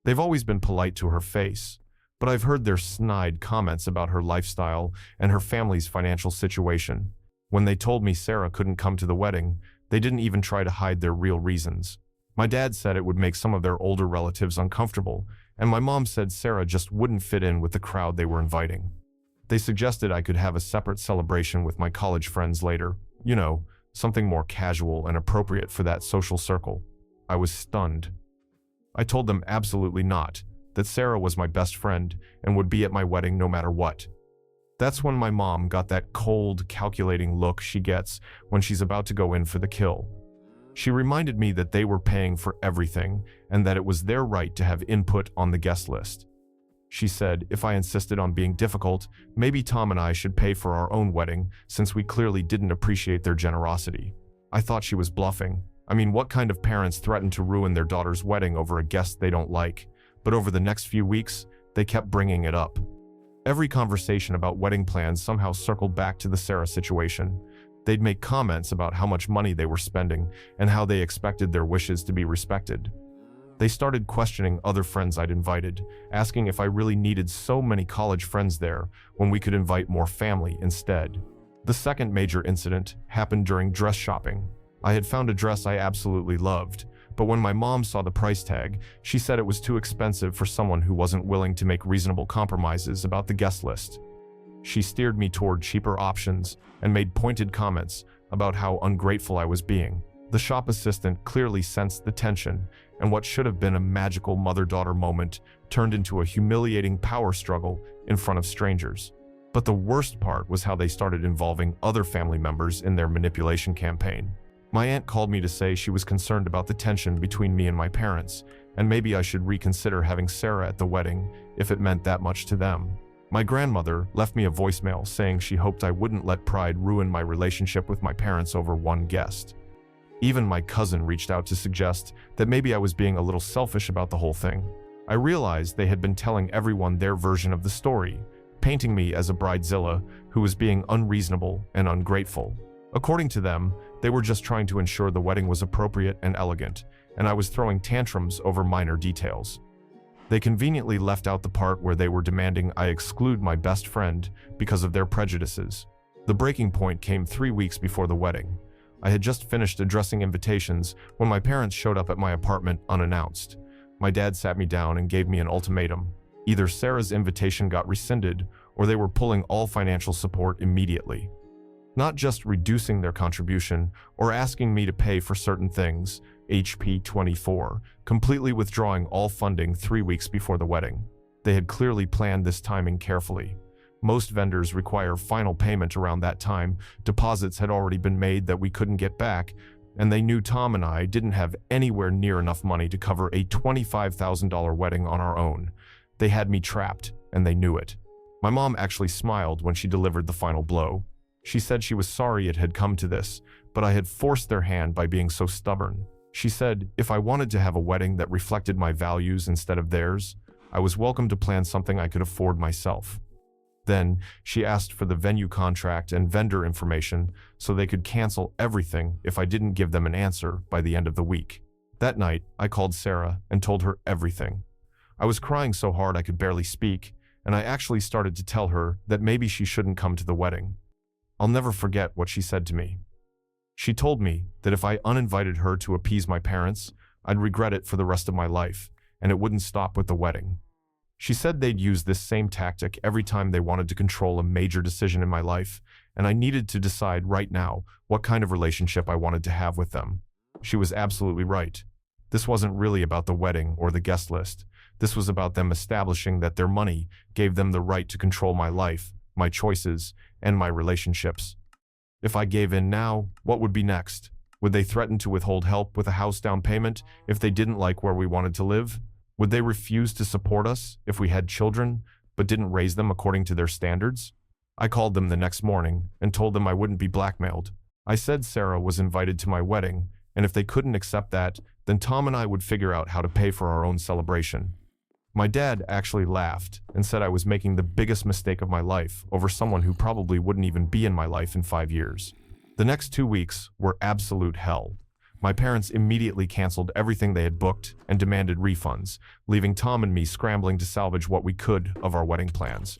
They've always been polite to her face, but I've heard their snide comments about her lifestyle and her family's financial situation. When they told me Sarah couldn't come to the wedding, they didn't even try to hide their real reasons. My dad said it would make some of their older relatives uncomfortable, and my mom said Sarah just wouldn't fit in with the crowd they were inviting. They suggested I could have a separate celebration with my college friends later, something more casual and appropriate for that social circle. I was stunned. I told them absolutely not, that Sarah was my best friend and would be at my wedding no matter what. That's when my mom got that cold, calculating look she gets when she's about to go in for the kill. She reminded me that they were paying for everything and that it was their right to have input on the guest list. She said if I insisted on being difficult, maybe Tom and I should pay for our own wedding since we clearly didn't appreciate their generosity. I thought she was bluffing. I mean, what kind of parents threaten to ruin their daughter's wedding over a guest they don't like? But over the next few weeks, they kept bringing it up. Every conversation about wedding plans somehow circled back to the Sarah situation. They'd make comments about how much money they were spending and how they expected their wishes to be respected. They started questioning other friends I'd invited, asking if I really needed so many college friends there when we could invite more family instead. The second major incident happened during dress shopping. I had found a dress I absolutely loved, but when my mom saw the price tag, she said it was too expensive for someone who wasn't willing to make reasonable compromises about the guest list. She steered me toward cheaper options and made pointed comments about how ungrateful I was being. The shop assistant clearly sensed the tension, and what should have been a magical mother-daughter moment turned into a humiliating power struggle in front of strangers. But the worst part was how they started involving other family members in their manipulation campaign. My aunt called me to say she was concerned about the tension between me and my parents, and maybe I should reconsider having Sarah at the wedding if it meant that much to them. My grandmother left me a voicemail saying she hoped I wouldn't let pride ruin my relationship with my parents over one guest. Even my cousin reached out to suggest that maybe I was being a little selfish about the whole thing. I realized they had been telling everyone their version of the story, painting me as a bridezilla who was being unreasonable and ungrateful. According to them, they were just trying to ensure the wedding was appropriate and elegant, and I was throwing tantrums over minor details. They conveniently left out the part where they were demanding I exclude my best friend because of their prejudices. The breaking point came 3 weeks before the wedding. I had just finished addressing invitations when my parents showed up at my apartment unannounced. My dad sat me down and gave me an ultimatum. Either Sarah's invitation got rescinded or they were pulling all financial support immediately. Not just reducing their contribution or asking me to pay for certain things, HP 24, completely withdrawing all funding 3 weeks before the wedding. They had clearly planned this timing carefully. Most vendors require final payment around that time. Deposits had already been made that we couldn't get back, and they knew Tom and I didn't have anywhere near enough money to cover a $25,000 wedding on our own. They had me trapped, and they knew it. My mom actually smiled when she delivered the final blow. She said she was sorry it had come to this, but I had forced their hand by being so stubborn. She said if I wanted to have a wedding that reflected my values instead of theirs, I was welcome to plan something I could afford myself. Then, she asked for the venue contract and vendor information so they could cancel everything if I didn't give them an answer by the end of the week. That night, I called Sarah and told her everything. I was crying so hard I could barely speak, and I actually started to tell her that maybe she shouldn't come to the wedding. I'll never forget what she said to me. She told me that if I uninvited her to appease my parents, I'd regret it for the rest of my life, and it wouldn't stop with the wedding. She said they'd use this same tactic every time they wanted to control a major decision in my life, and I needed to decide right now what kind of relationship I wanted to have with them. She was absolutely right. This wasn't really about the wedding or the guest list. This was about them establishing that their money gave them the right to control my life, my choices, and my relationships. If I gave in now, what would be next? Would they threaten to withhold help with a house down payment if they didn't like where we wanted to live? Would they refuse to support us if we had children, but didn't raise them according to their standards? I called them the next morning and told them I wouldn't be blackmailed. I said Sarah was invited to my wedding, and if they couldn't accept that, then Tom and I would figure out how to pay for our own celebration. My dad actually laughed and said I was making the biggest mistake of my life over someone who probably wouldn't even be in my life in 5 years. The next 2 weeks were absolute hell. My parents immediately canceled everything they had booked and demanded refunds, leaving Tom and me scrambling to salvage what we could of our wedding plans.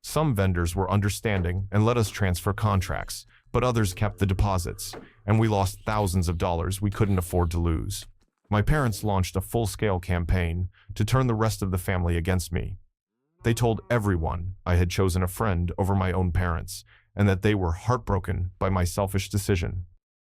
Some vendors were understanding and let us transfer contracts, but others kept the deposits, and we lost thousands of dollars we couldn't afford to lose. My parents launched a full-scale campaign to turn the rest of the family against me. They told everyone I had chosen a friend over my own parents, and that they were heartbroken by my selfish decision.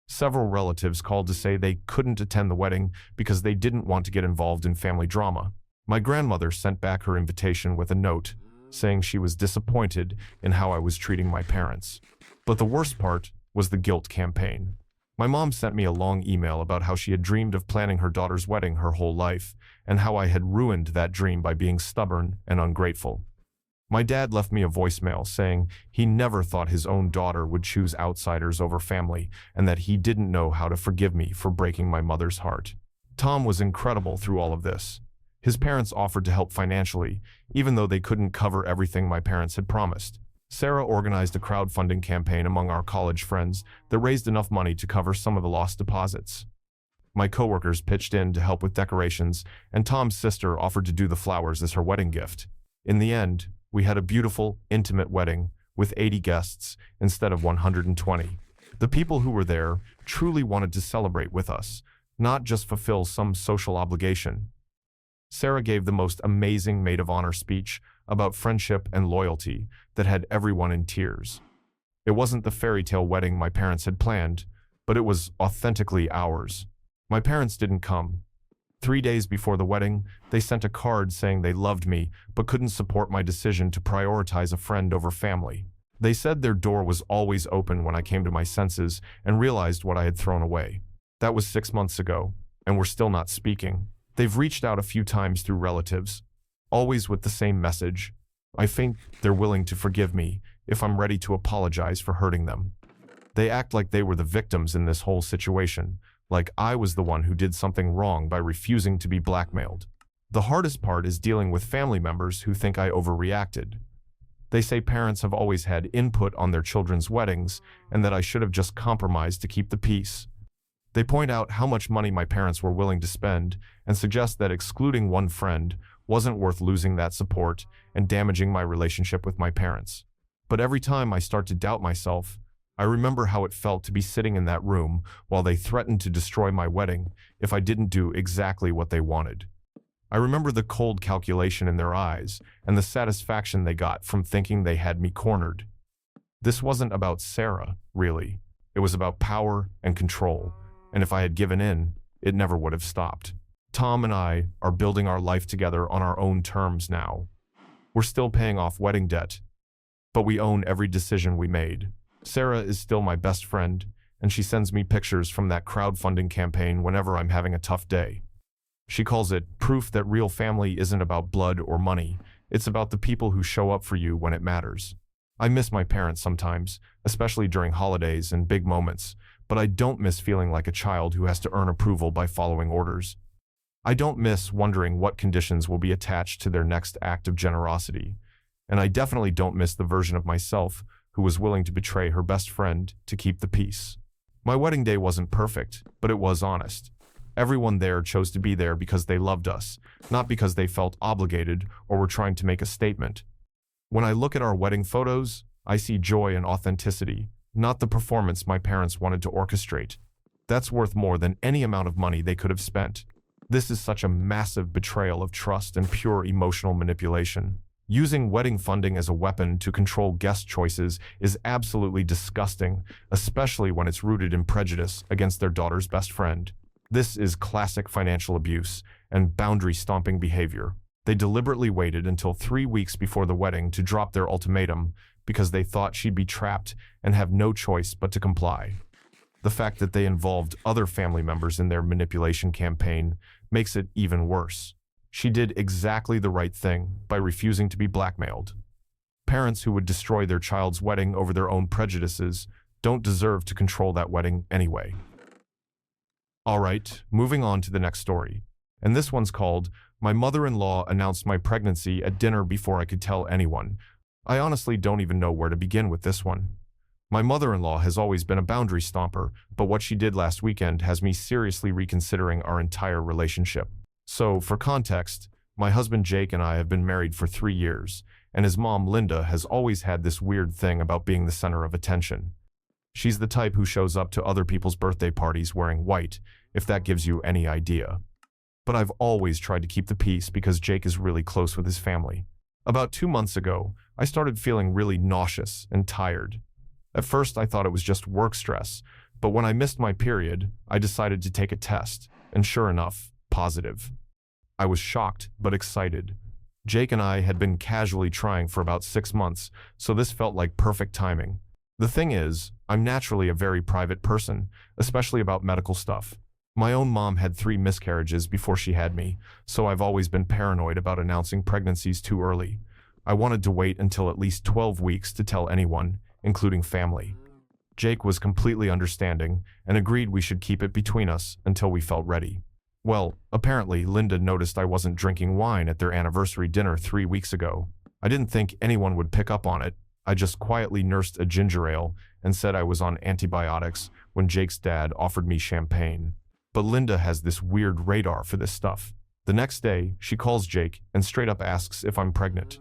Several relatives called to say they couldn't attend the wedding because they didn't want to get involved in family drama. My grandmother sent back her invitation with a note, saying she was disappointed in how I was treating my parents. But the worst part was the guilt campaign. My mom sent me a long email about how she had dreamed of planning her daughter's wedding her whole life, and how I had ruined that dream by being stubborn and ungrateful. My dad left me a voicemail saying he never thought his own daughter would choose outsiders over family, and that he didn't know how to forgive me for breaking my mother's heart. Tom was incredible through all of this. His parents offered to help financially, even though they couldn't cover everything my parents had promised. Sarah organized a crowdfunding campaign among our college friends that raised enough money to cover some of the lost deposits. My coworkers pitched in to help with decorations, and Tom's sister offered to do the flowers as her wedding gift. In the end, we had a beautiful, intimate wedding with 80 guests instead of 120. The people who were there truly wanted to celebrate with us, not just fulfill some social obligation. Sarah gave the most amazing maid of honor speech about friendship and loyalty that had everyone in tears. It wasn't the fairy tale wedding my parents had planned, but it was authentically ours. My parents didn't come. 3 days before the wedding, they sent a card saying they loved me but couldn't support my decision to prioritize a friend over family. They said their door was always open when I came to my senses and realized what I had thrown away. That was 6 months ago, and we're still not speaking. They've reached out a few times through relatives, always with the same message. I think they're willing to forgive me if I'm ready to apologize for hurting them. They act like they were the victims in this whole situation, like I was the one who did something wrong by refusing to be blackmailed. The hardest part is dealing with family members who think I overreacted. They say parents have always had input on their children's weddings and that I should have just compromised to keep the peace. They point out how much money my parents were willing to spend and suggest that excluding one friend wasn't worth losing that support and damaging my relationship with my parents. But every time I start to doubt myself, I remember how it felt to be sitting in that room while they threatened to destroy my wedding if I didn't do exactly what they wanted. I remember the cold calculation in their eyes and the satisfaction they got from thinking they had me cornered. This wasn't about Sarah, really. It was about power and control, and if I had given in, it never would have stopped. Tom and I are building our life together on our own terms now. We're still paying off wedding debt, but we own every decision we made. Sarah is still my best friend, and she sends me pictures from that crowdfunding campaign whenever I'm having a tough day. She calls it proof that real family isn't about blood or money. It's about the people who show up for you when it matters. I miss my parents sometimes, especially during holidays and big moments, but I don't miss feeling like a child who has to earn approval by following orders. I don't miss wondering what conditions will be attached to their next act of generosity, and I definitely don't miss the version of myself who was willing to betray her best friend to keep the peace. My wedding day wasn't perfect, but it was honest. Everyone there chose to be there because they loved us, not because they felt obligated or were trying to make a statement. When I look at our wedding photos, I see joy and authenticity, not the performance my parents wanted to orchestrate. That's worth more than any amount of money they could have spent. This is such a massive betrayal of trust and pure emotional manipulation. Using wedding funding as a weapon to control guest choices is absolutely disgusting, especially when it's rooted in prejudice against their daughter's best friend. This is classic financial abuse and boundary-stomping behavior. They deliberately waited until 3 weeks before the wedding to drop their ultimatum, because they thought she'd be trapped and have no choice but to comply. The fact that they involved other family members in their manipulation campaign makes it even worse. She did exactly the right thing by refusing to be blackmailed. Parents who would destroy their child's wedding over their own prejudices don't deserve to control that wedding anyway. Alright, moving on to the next story. And this one's called, "My mother-in-law announced my pregnancy at dinner before I could tell anyone." I honestly don't even know where to begin with this one. My mother-in-law has always been a boundary stomper, but what she did last weekend has me seriously reconsidering our entire relationship. So, for context, my husband Jake and I have been married for 3 years, and his mom Linda has always had this weird thing about being the center of attention. She's the type who shows up to other people's birthday parties wearing white, if that gives you any idea. But I've always tried to keep the peace because Jake is really close with his family. About 2 months ago, I started feeling really nauseous and tired. At first, I thought it was just work stress, but when I missed my period, I decided to take a test, and sure enough, positive. I was shocked, but excited. Jake and I had been casually trying for about 6 months, so this felt like perfect timing. The thing is, I'm naturally a very private person, especially about medical stuff. My own mom had 3 miscarriages before she had me, so I've always been paranoid about announcing pregnancies too early. I wanted to wait until at least 12 weeks to tell anyone, including family. Jake was completely understanding and agreed we should keep it between us until we felt ready. Well, apparently Linda noticed I wasn't drinking wine at their anniversary dinner 3 weeks ago. I didn't think anyone would pick up on it. I just quietly nursed a ginger ale and said I was on antibiotics when Jake's dad offered me champagne. But Linda has this weird radar for this stuff. The next day, she calls Jake and straight up asks if I'm pregnant.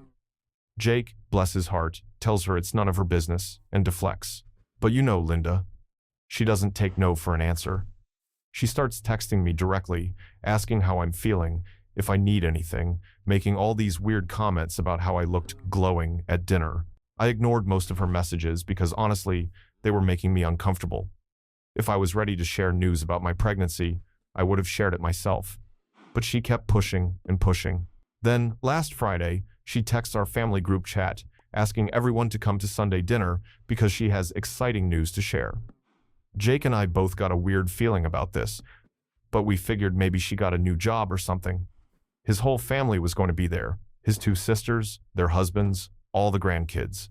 Jake, bless his heart, tells her it's none of her business and deflects. But you know Linda. She doesn't take no for an answer. She starts texting me directly, asking how I'm feeling, if I need anything, making all these weird comments about how I looked glowing at dinner. I ignored most of her messages because honestly, they were making me uncomfortable. If I was ready to share news about my pregnancy, I would have shared it myself. But she kept pushing and pushing. Then, last Friday, she texts our family group chat, asking everyone to come to Sunday dinner because she has exciting news to share. Jake and I both got a weird feeling about this, but we figured maybe she got a new job or something. His whole family was going to be there, his 2 sisters, their husbands, all the grandkids.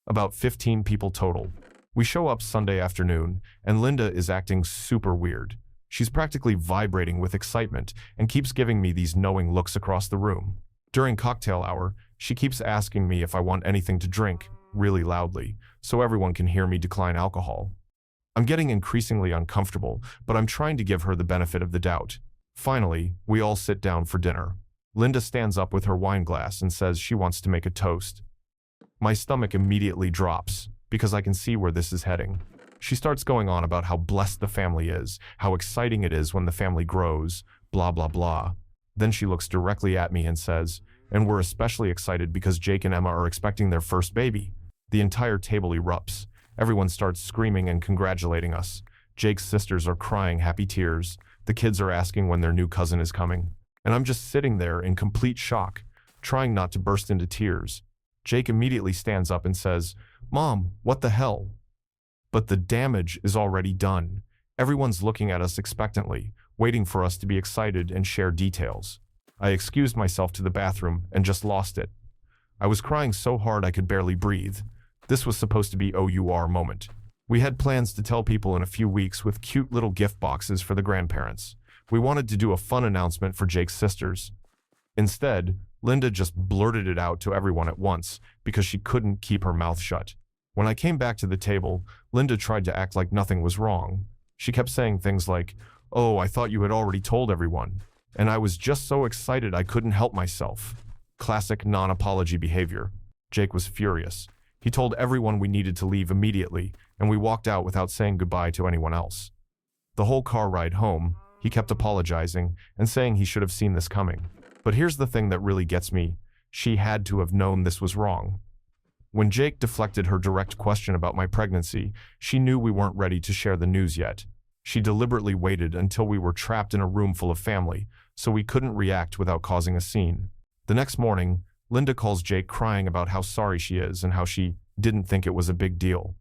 About 15 people total. We show up Sunday afternoon, and Linda is acting super weird. She's practically vibrating with excitement and keeps giving me these knowing looks across the room. During cocktail hour, she keeps asking me if I want anything to drink, really loudly, so everyone can hear me decline alcohol. I'm getting increasingly uncomfortable, but I'm trying to give her the benefit of the doubt. Finally, we all sit down for dinner. Linda stands up with her wine glass and says she wants to make a toast. My stomach immediately drops, because I can see where this is heading. She starts going on about how blessed the family is, how exciting it is when the family grows, blah blah blah. Then she looks directly at me and says, "And we're especially excited because Jake and Emma are expecting their first baby." The entire table erupts. Everyone starts screaming and congratulating us. Jake's sisters are crying happy tears. The kids are asking when their new cousin is coming. And I'm just sitting there in complete shock, trying not to burst into tears. Jake immediately stands up and says, "Mom, what the hell?" But the damage is already done. Everyone's looking at us expectantly, waiting for us to be excited and share details. I excused myself to the bathroom and just lost it. I was crying so hard I could barely breathe. This was supposed to be OUR moment. We had plans to tell people in a few weeks with cute little gift boxes for the grandparents. We wanted to do a fun announcement for Jake's sisters. Instead, Linda just blurted it out to everyone at once because she couldn't keep her mouth shut. When I came back to the table, Linda tried to act like nothing was wrong. She kept saying things like, "Oh, I thought you had already told everyone." And I was just so excited I couldn't help myself. Classic non-apology behavior. Jake was furious. He told everyone we needed to leave immediately, and we walked out without saying goodbye to anyone else. The whole car ride home, he kept apologizing and saying he should have seen this coming. But here's the thing that really gets me. She had to have known this was wrong. When Jake deflected her direct question about my pregnancy, she knew we weren't ready to share the news yet. She deliberately waited until we were trapped in a room full of family, so we couldn't react without causing a scene. The next morning, Linda calls Jake crying about how sorry she is and how she didn't think it was a big deal.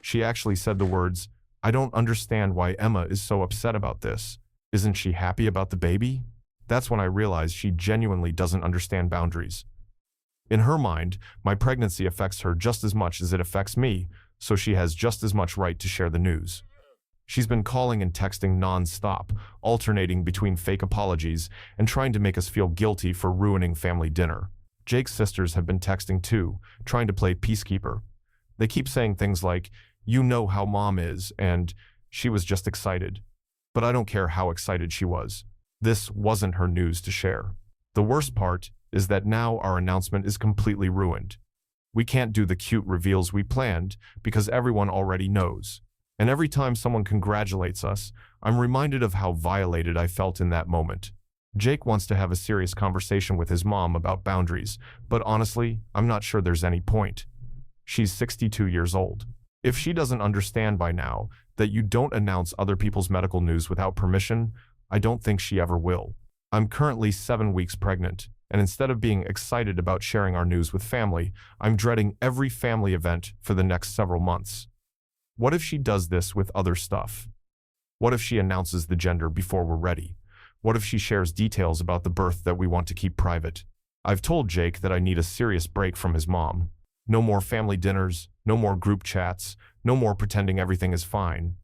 She actually said the words, "I don't understand why Emma is so upset about this. Isn't she happy about the baby?" That's when I realized she genuinely doesn't understand boundaries. In her mind, my pregnancy affects her just as much as it affects me, so she has just as much right to share the news. She's been calling and texting non-stop, alternating between fake apologies and trying to make us feel guilty for ruining family dinner. Jake's sisters have been texting too, trying to play peacekeeper. They keep saying things like, "You know how mom is," and "She was just excited." But I don't care how excited she was. This wasn't her news to share. The worst part is that now our announcement is completely ruined. We can't do the cute reveals we planned because everyone already knows. And every time someone congratulates us, I'm reminded of how violated I felt in that moment. Jake wants to have a serious conversation with his mom about boundaries, but honestly, I'm not sure there's any point. She's 62 years old. If she doesn't understand by now that you don't announce other people's medical news without permission, I don't think she ever will. I'm currently 7 weeks pregnant, and instead of being excited about sharing our news with family, I'm dreading every family event for the next several months. What if she does this with other stuff? What if she announces the gender before we're ready? What if she shares details about the birth that we want to keep private? I've told Jake that I need a serious break from his mom. No more family dinners, no more group chats, no more pretending everything is fine.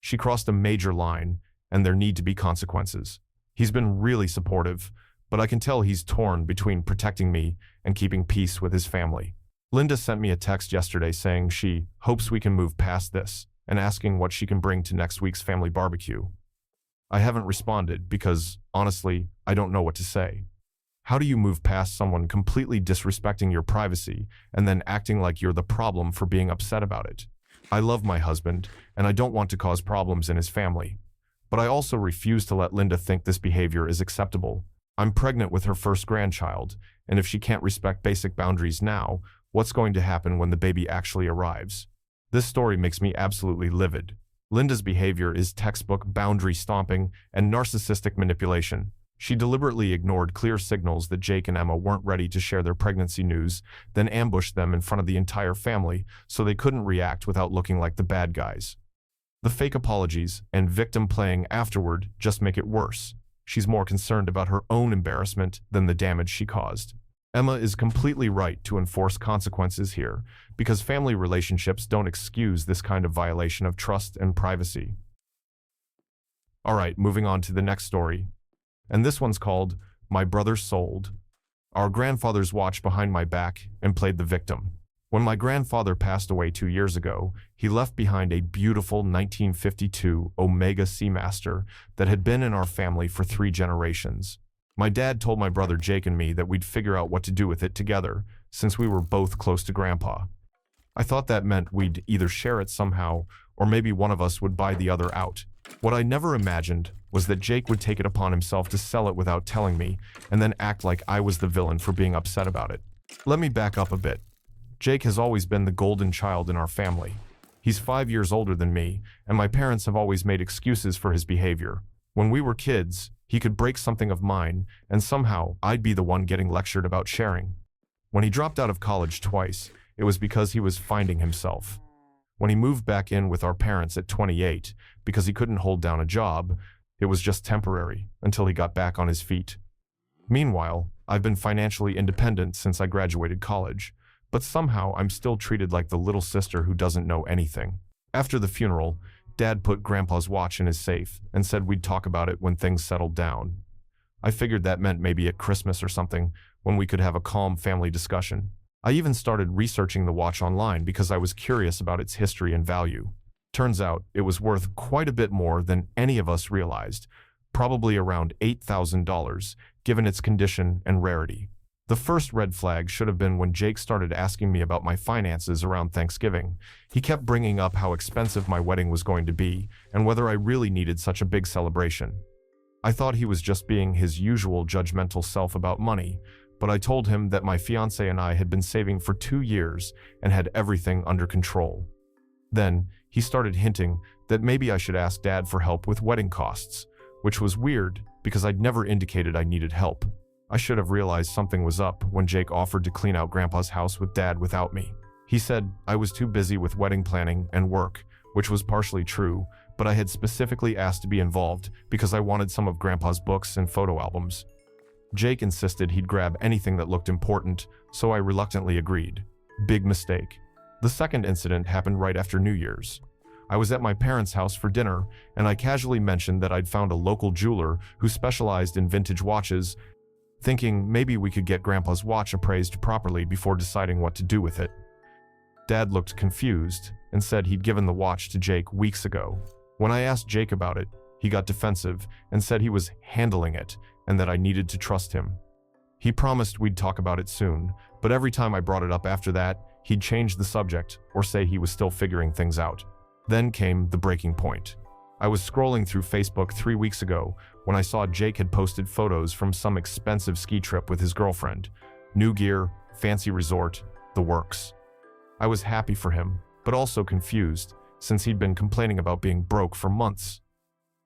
She crossed a major line, and there need to be consequences. He's been really supportive, but I can tell he's torn between protecting me and keeping peace with his family. Linda sent me a text yesterday saying she hopes we can move past this and asking what she can bring to next week's family barbecue. I haven't responded because, honestly, I don't know what to say. How do you move past someone completely disrespecting your privacy and then acting like you're the problem for being upset about it? I love my husband, and I don't want to cause problems in his family. But I also refuse to let Linda think this behavior is acceptable. I'm pregnant with her first grandchild, and if she can't respect basic boundaries now, what's going to happen when the baby actually arrives? This story makes me absolutely livid. Linda's behavior is textbook boundary stomping and narcissistic manipulation. She deliberately ignored clear signals that Jake and Emma weren't ready to share their pregnancy news, then ambushed them in front of the entire family so they couldn't react without looking like the bad guys. The fake apologies and victim playing afterward just make it worse. She's more concerned about her own embarrassment than the damage she caused. Emma is completely right to enforce consequences here, because family relationships don't excuse this kind of violation of trust and privacy. Alright, moving on to the next story. And this one's called, "My Brother Sold." Our grandfathers watched behind my back and played the victim. When my grandfather passed away 2 years ago, he left behind a beautiful 1952 Omega Seamaster that had been in our family for 3 generations. My dad told my brother Jake and me that we'd figure out what to do with it together, since we were both close to Grandpa. I thought that meant we'd either share it somehow, or maybe one of us would buy the other out. What I never imagined was that Jake would take it upon himself to sell it without telling me, and then act like I was the villain for being upset about it. Let me back up a bit. Jake has always been the golden child in our family. He's 5 years older than me, and my parents have always made excuses for his behavior. When we were kids, he could break something of mine, and somehow I'd be the one getting lectured about sharing. When he dropped out of college twice, it was because he was finding himself. When he moved back in with our parents at 28, because he couldn't hold down a job, it was just temporary, until he got back on his feet. Meanwhile, I've been financially independent since I graduated college, but somehow I'm still treated like the little sister who doesn't know anything. After the funeral, Dad put Grandpa's watch in his safe and said we'd talk about it when things settled down. I figured that meant maybe at Christmas or something, when we could have a calm family discussion. I even started researching the watch online because I was curious about its history and value. Turns out it was worth quite a bit more than any of us realized, probably around $8,000, given its condition and rarity. The first red flag should have been when Jake started asking me about my finances around Thanksgiving. He kept bringing up how expensive my wedding was going to be and whether I really needed such a big celebration. I thought he was just being his usual judgmental self about money, but I told him that my fiancé and I had been saving for 2 years and had everything under control. Then, he started hinting that maybe I should ask Dad for help with wedding costs, which was weird because I'd never indicated I needed help. I should have realized something was up when Jake offered to clean out Grandpa's house with Dad without me. He said I was too busy with wedding planning and work, which was partially true, but I had specifically asked to be involved because I wanted some of Grandpa's books and photo albums. Jake insisted he'd grab anything that looked important, so I reluctantly agreed. Big mistake. The second incident happened right after New Year's. I was at my parents' house for dinner, and I casually mentioned that I'd found a local jeweler who specialized in vintage watches, thinking maybe we could get Grandpa's watch appraised properly before deciding what to do with it. Dad looked confused and said he'd given the watch to Jake weeks ago. When I asked Jake about it, he got defensive and said he was handling it and that I needed to trust him. He promised we'd talk about it soon, but every time I brought it up after that, he'd change the subject or say he was still figuring things out. Then came the breaking point. I was scrolling through Facebook 3 weeks ago when I saw Jake had posted photos from some expensive ski trip with his girlfriend. New gear, fancy resort, the works. I was happy for him, but also confused, since he'd been complaining about being broke for months.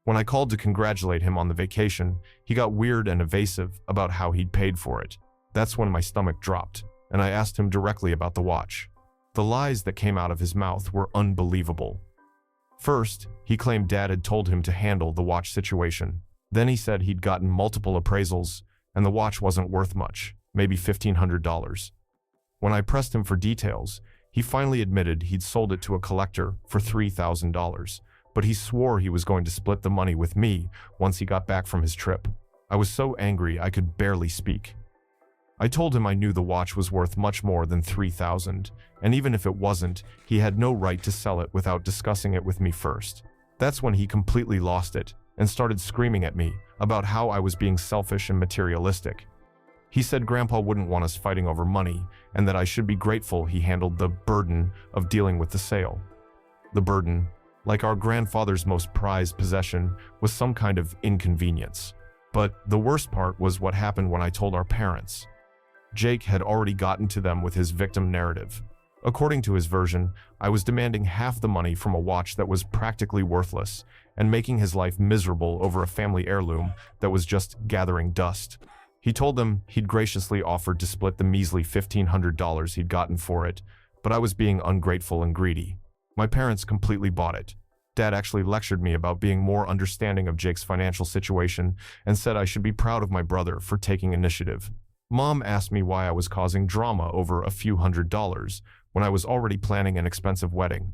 When I called to congratulate him on the vacation, he got weird and evasive about how he'd paid for it. That's when my stomach dropped, and I asked him directly about the watch. The lies that came out of his mouth were unbelievable. First, he claimed Dad had told him to handle the watch situation. Then he said he'd gotten multiple appraisals, and the watch wasn't worth much, maybe $1,500. When I pressed him for details, he finally admitted he'd sold it to a collector for $3,000, but he swore he was going to split the money with me once he got back from his trip. I was so angry I could barely speak. I told him I knew the watch was worth much more than $3,000, and even if it wasn't, he had no right to sell it without discussing it with me first. That's when he completely lost it and started screaming at me about how I was being selfish and materialistic. He said Grandpa wouldn't want us fighting over money and that I should be grateful he handled the burden of dealing with the sale. The burden, like our grandfather's most prized possession, was some kind of inconvenience. But the worst part was what happened when I told our parents. Jake had already gotten to them with his victim narrative. According to his version, I was demanding half the money from a watch that was practically worthless and making his life miserable over a family heirloom that was just gathering dust. He told them he'd graciously offered to split the measly $1,500 he'd gotten for it, but I was being ungrateful and greedy. My parents completely bought it. Dad actually lectured me about being more understanding of Jake's financial situation and said I should be proud of my brother for taking initiative. Mom asked me why I was causing drama over a few $100s when I was already planning an expensive wedding.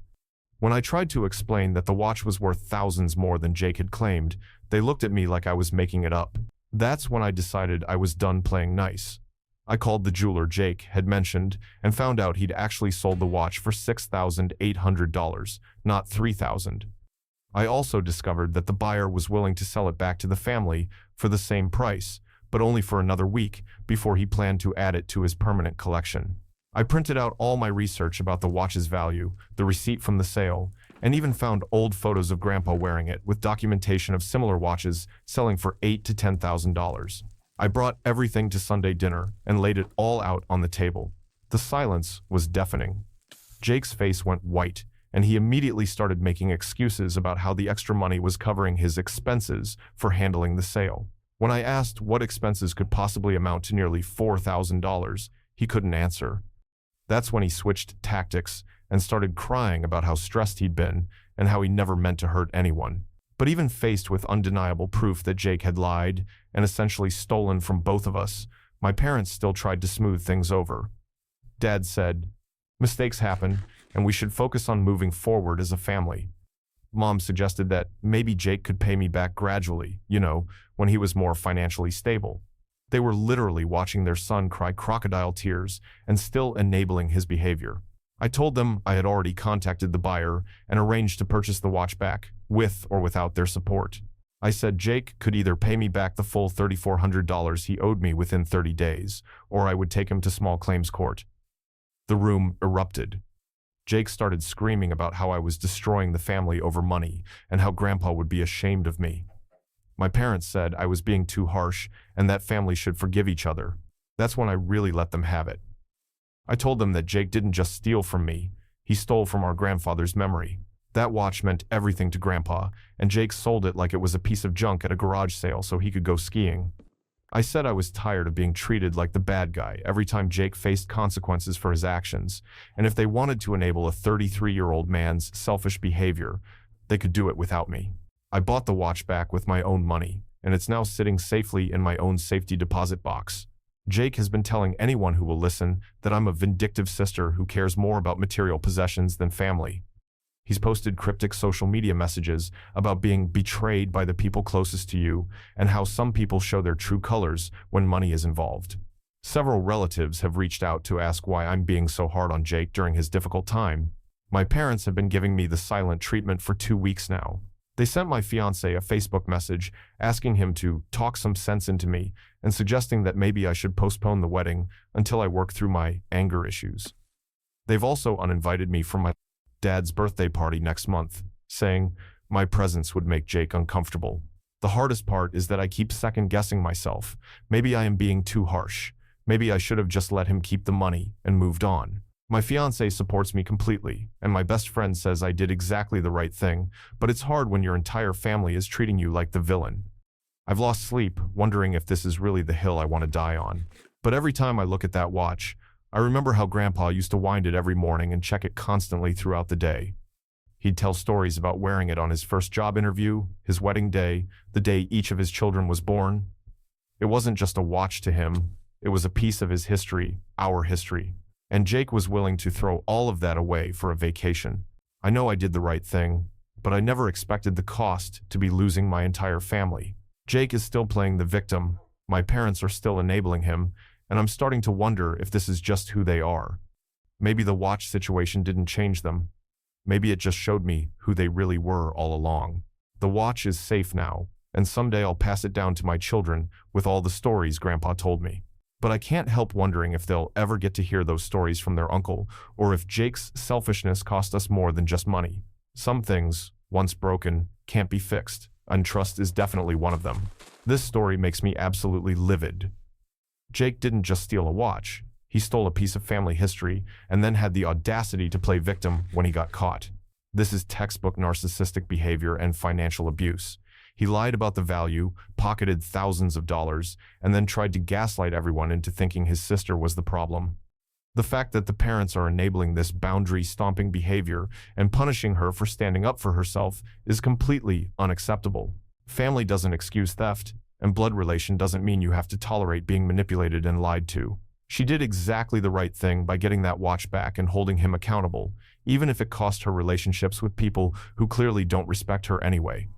When I tried to explain that the watch was worth thousands more than Jake had claimed, they looked at me like I was making it up. That's when I decided I was done playing nice. I called the jeweler Jake had mentioned and found out he'd actually sold the watch for $6,800, not $3,000. I also discovered that the buyer was willing to sell it back to the family for the same price, but only for another week before he planned to add it to his permanent collection. I printed out all my research about the watch's value, the receipt from the sale, and even found old photos of Grandpa wearing it with documentation of similar watches selling for $8,000 to $10,000. I brought everything to Sunday dinner and laid it all out on the table. The silence was deafening. Jake's face went white, and he immediately started making excuses about how the extra money was covering his expenses for handling the sale. When I asked what expenses could possibly amount to nearly $4,000, he couldn't answer. That's when he switched tactics and started crying about how stressed he'd been and how he never meant to hurt anyone. But even faced with undeniable proof that Jake had lied and essentially stolen from both of us, my parents still tried to smooth things over. Dad said, "Mistakes happen, and we should focus on moving forward as a family." Mom suggested that maybe Jake could pay me back gradually, when he was more financially stable. They were literally watching their son cry crocodile tears and still enabling his behavior. I told them I had already contacted the buyer and arranged to purchase the watch back, with or without their support. I said Jake could either pay me back the full $3,400 he owed me within 30 days, or I would take him to small claims court. The room erupted. Jake started screaming about how I was destroying the family over money and how Grandpa would be ashamed of me. My parents said I was being too harsh and that families should forgive each other. That's when I really let them have it. I told them that Jake didn't just steal from me, he stole from our grandfather's memory. That watch meant everything to Grandpa, and Jake sold it like it was a piece of junk at a garage sale so he could go skiing. I said I was tired of being treated like the bad guy every time Jake faced consequences for his actions, and if they wanted to enable a 33-year-old man's selfish behavior, they could do it without me. I bought the watch back with my own money, and it's now sitting safely in my own safety deposit box. Jake has been telling anyone who will listen that I'm a vindictive sister who cares more about material possessions than family. He's posted cryptic social media messages about being betrayed by the people closest to you and how some people show their true colors when money is involved. Several relatives have reached out to ask why I'm being so hard on Jake during his difficult time. My parents have been giving me the silent treatment for 2 weeks now. They sent my fiancé a Facebook message asking him to talk some sense into me and suggesting that maybe I should postpone the wedding until I work through my anger issues. They've also uninvited me from my dad's birthday party next month, saying my presence would make Jake uncomfortable. The hardest part is that I keep second-guessing myself. Maybe I am being too harsh. Maybe I should have just let him keep the money and moved on. My fiancé supports me completely, and my best friend says I did exactly the right thing, but it's hard when your entire family is treating you like the villain. I've lost sleep, wondering if this is really the hill I want to die on. But every time I look at that watch, I remember how Grandpa used to wind it every morning and check it constantly throughout the day. He'd tell stories about wearing it on his first job interview, his wedding day, the day each of his children was born. It wasn't just a watch to him, it was a piece of his history, our history. And Jake was willing to throw all of that away for a vacation. I know I did the right thing, but I never expected the cost to be losing my entire family. Jake is still playing the victim, my parents are still enabling him, and I'm starting to wonder if this is just who they are. Maybe the watch situation didn't change them. Maybe it just showed me who they really were all along. The watch is safe now, and someday I'll pass it down to my children with all the stories Grandpa told me. But I can't help wondering if they'll ever get to hear those stories from their uncle, or if Jake's selfishness cost us more than just money. Some things, once broken, can't be fixed, and trust is definitely one of them. This story makes me absolutely livid. Jake didn't just steal a watch. He stole a piece of family history and then had the audacity to play victim when he got caught. This is textbook narcissistic behavior and financial abuse. He lied about the value, pocketed thousands of dollars, and then tried to gaslight everyone into thinking his sister was the problem. The fact that the parents are enabling this boundary-stomping behavior and punishing her for standing up for herself is completely unacceptable. Family doesn't excuse theft, and blood relation doesn't mean you have to tolerate being manipulated and lied to. She did exactly the right thing by getting that watch back and holding him accountable, even if it cost her relationships with people who clearly don't respect her anyway.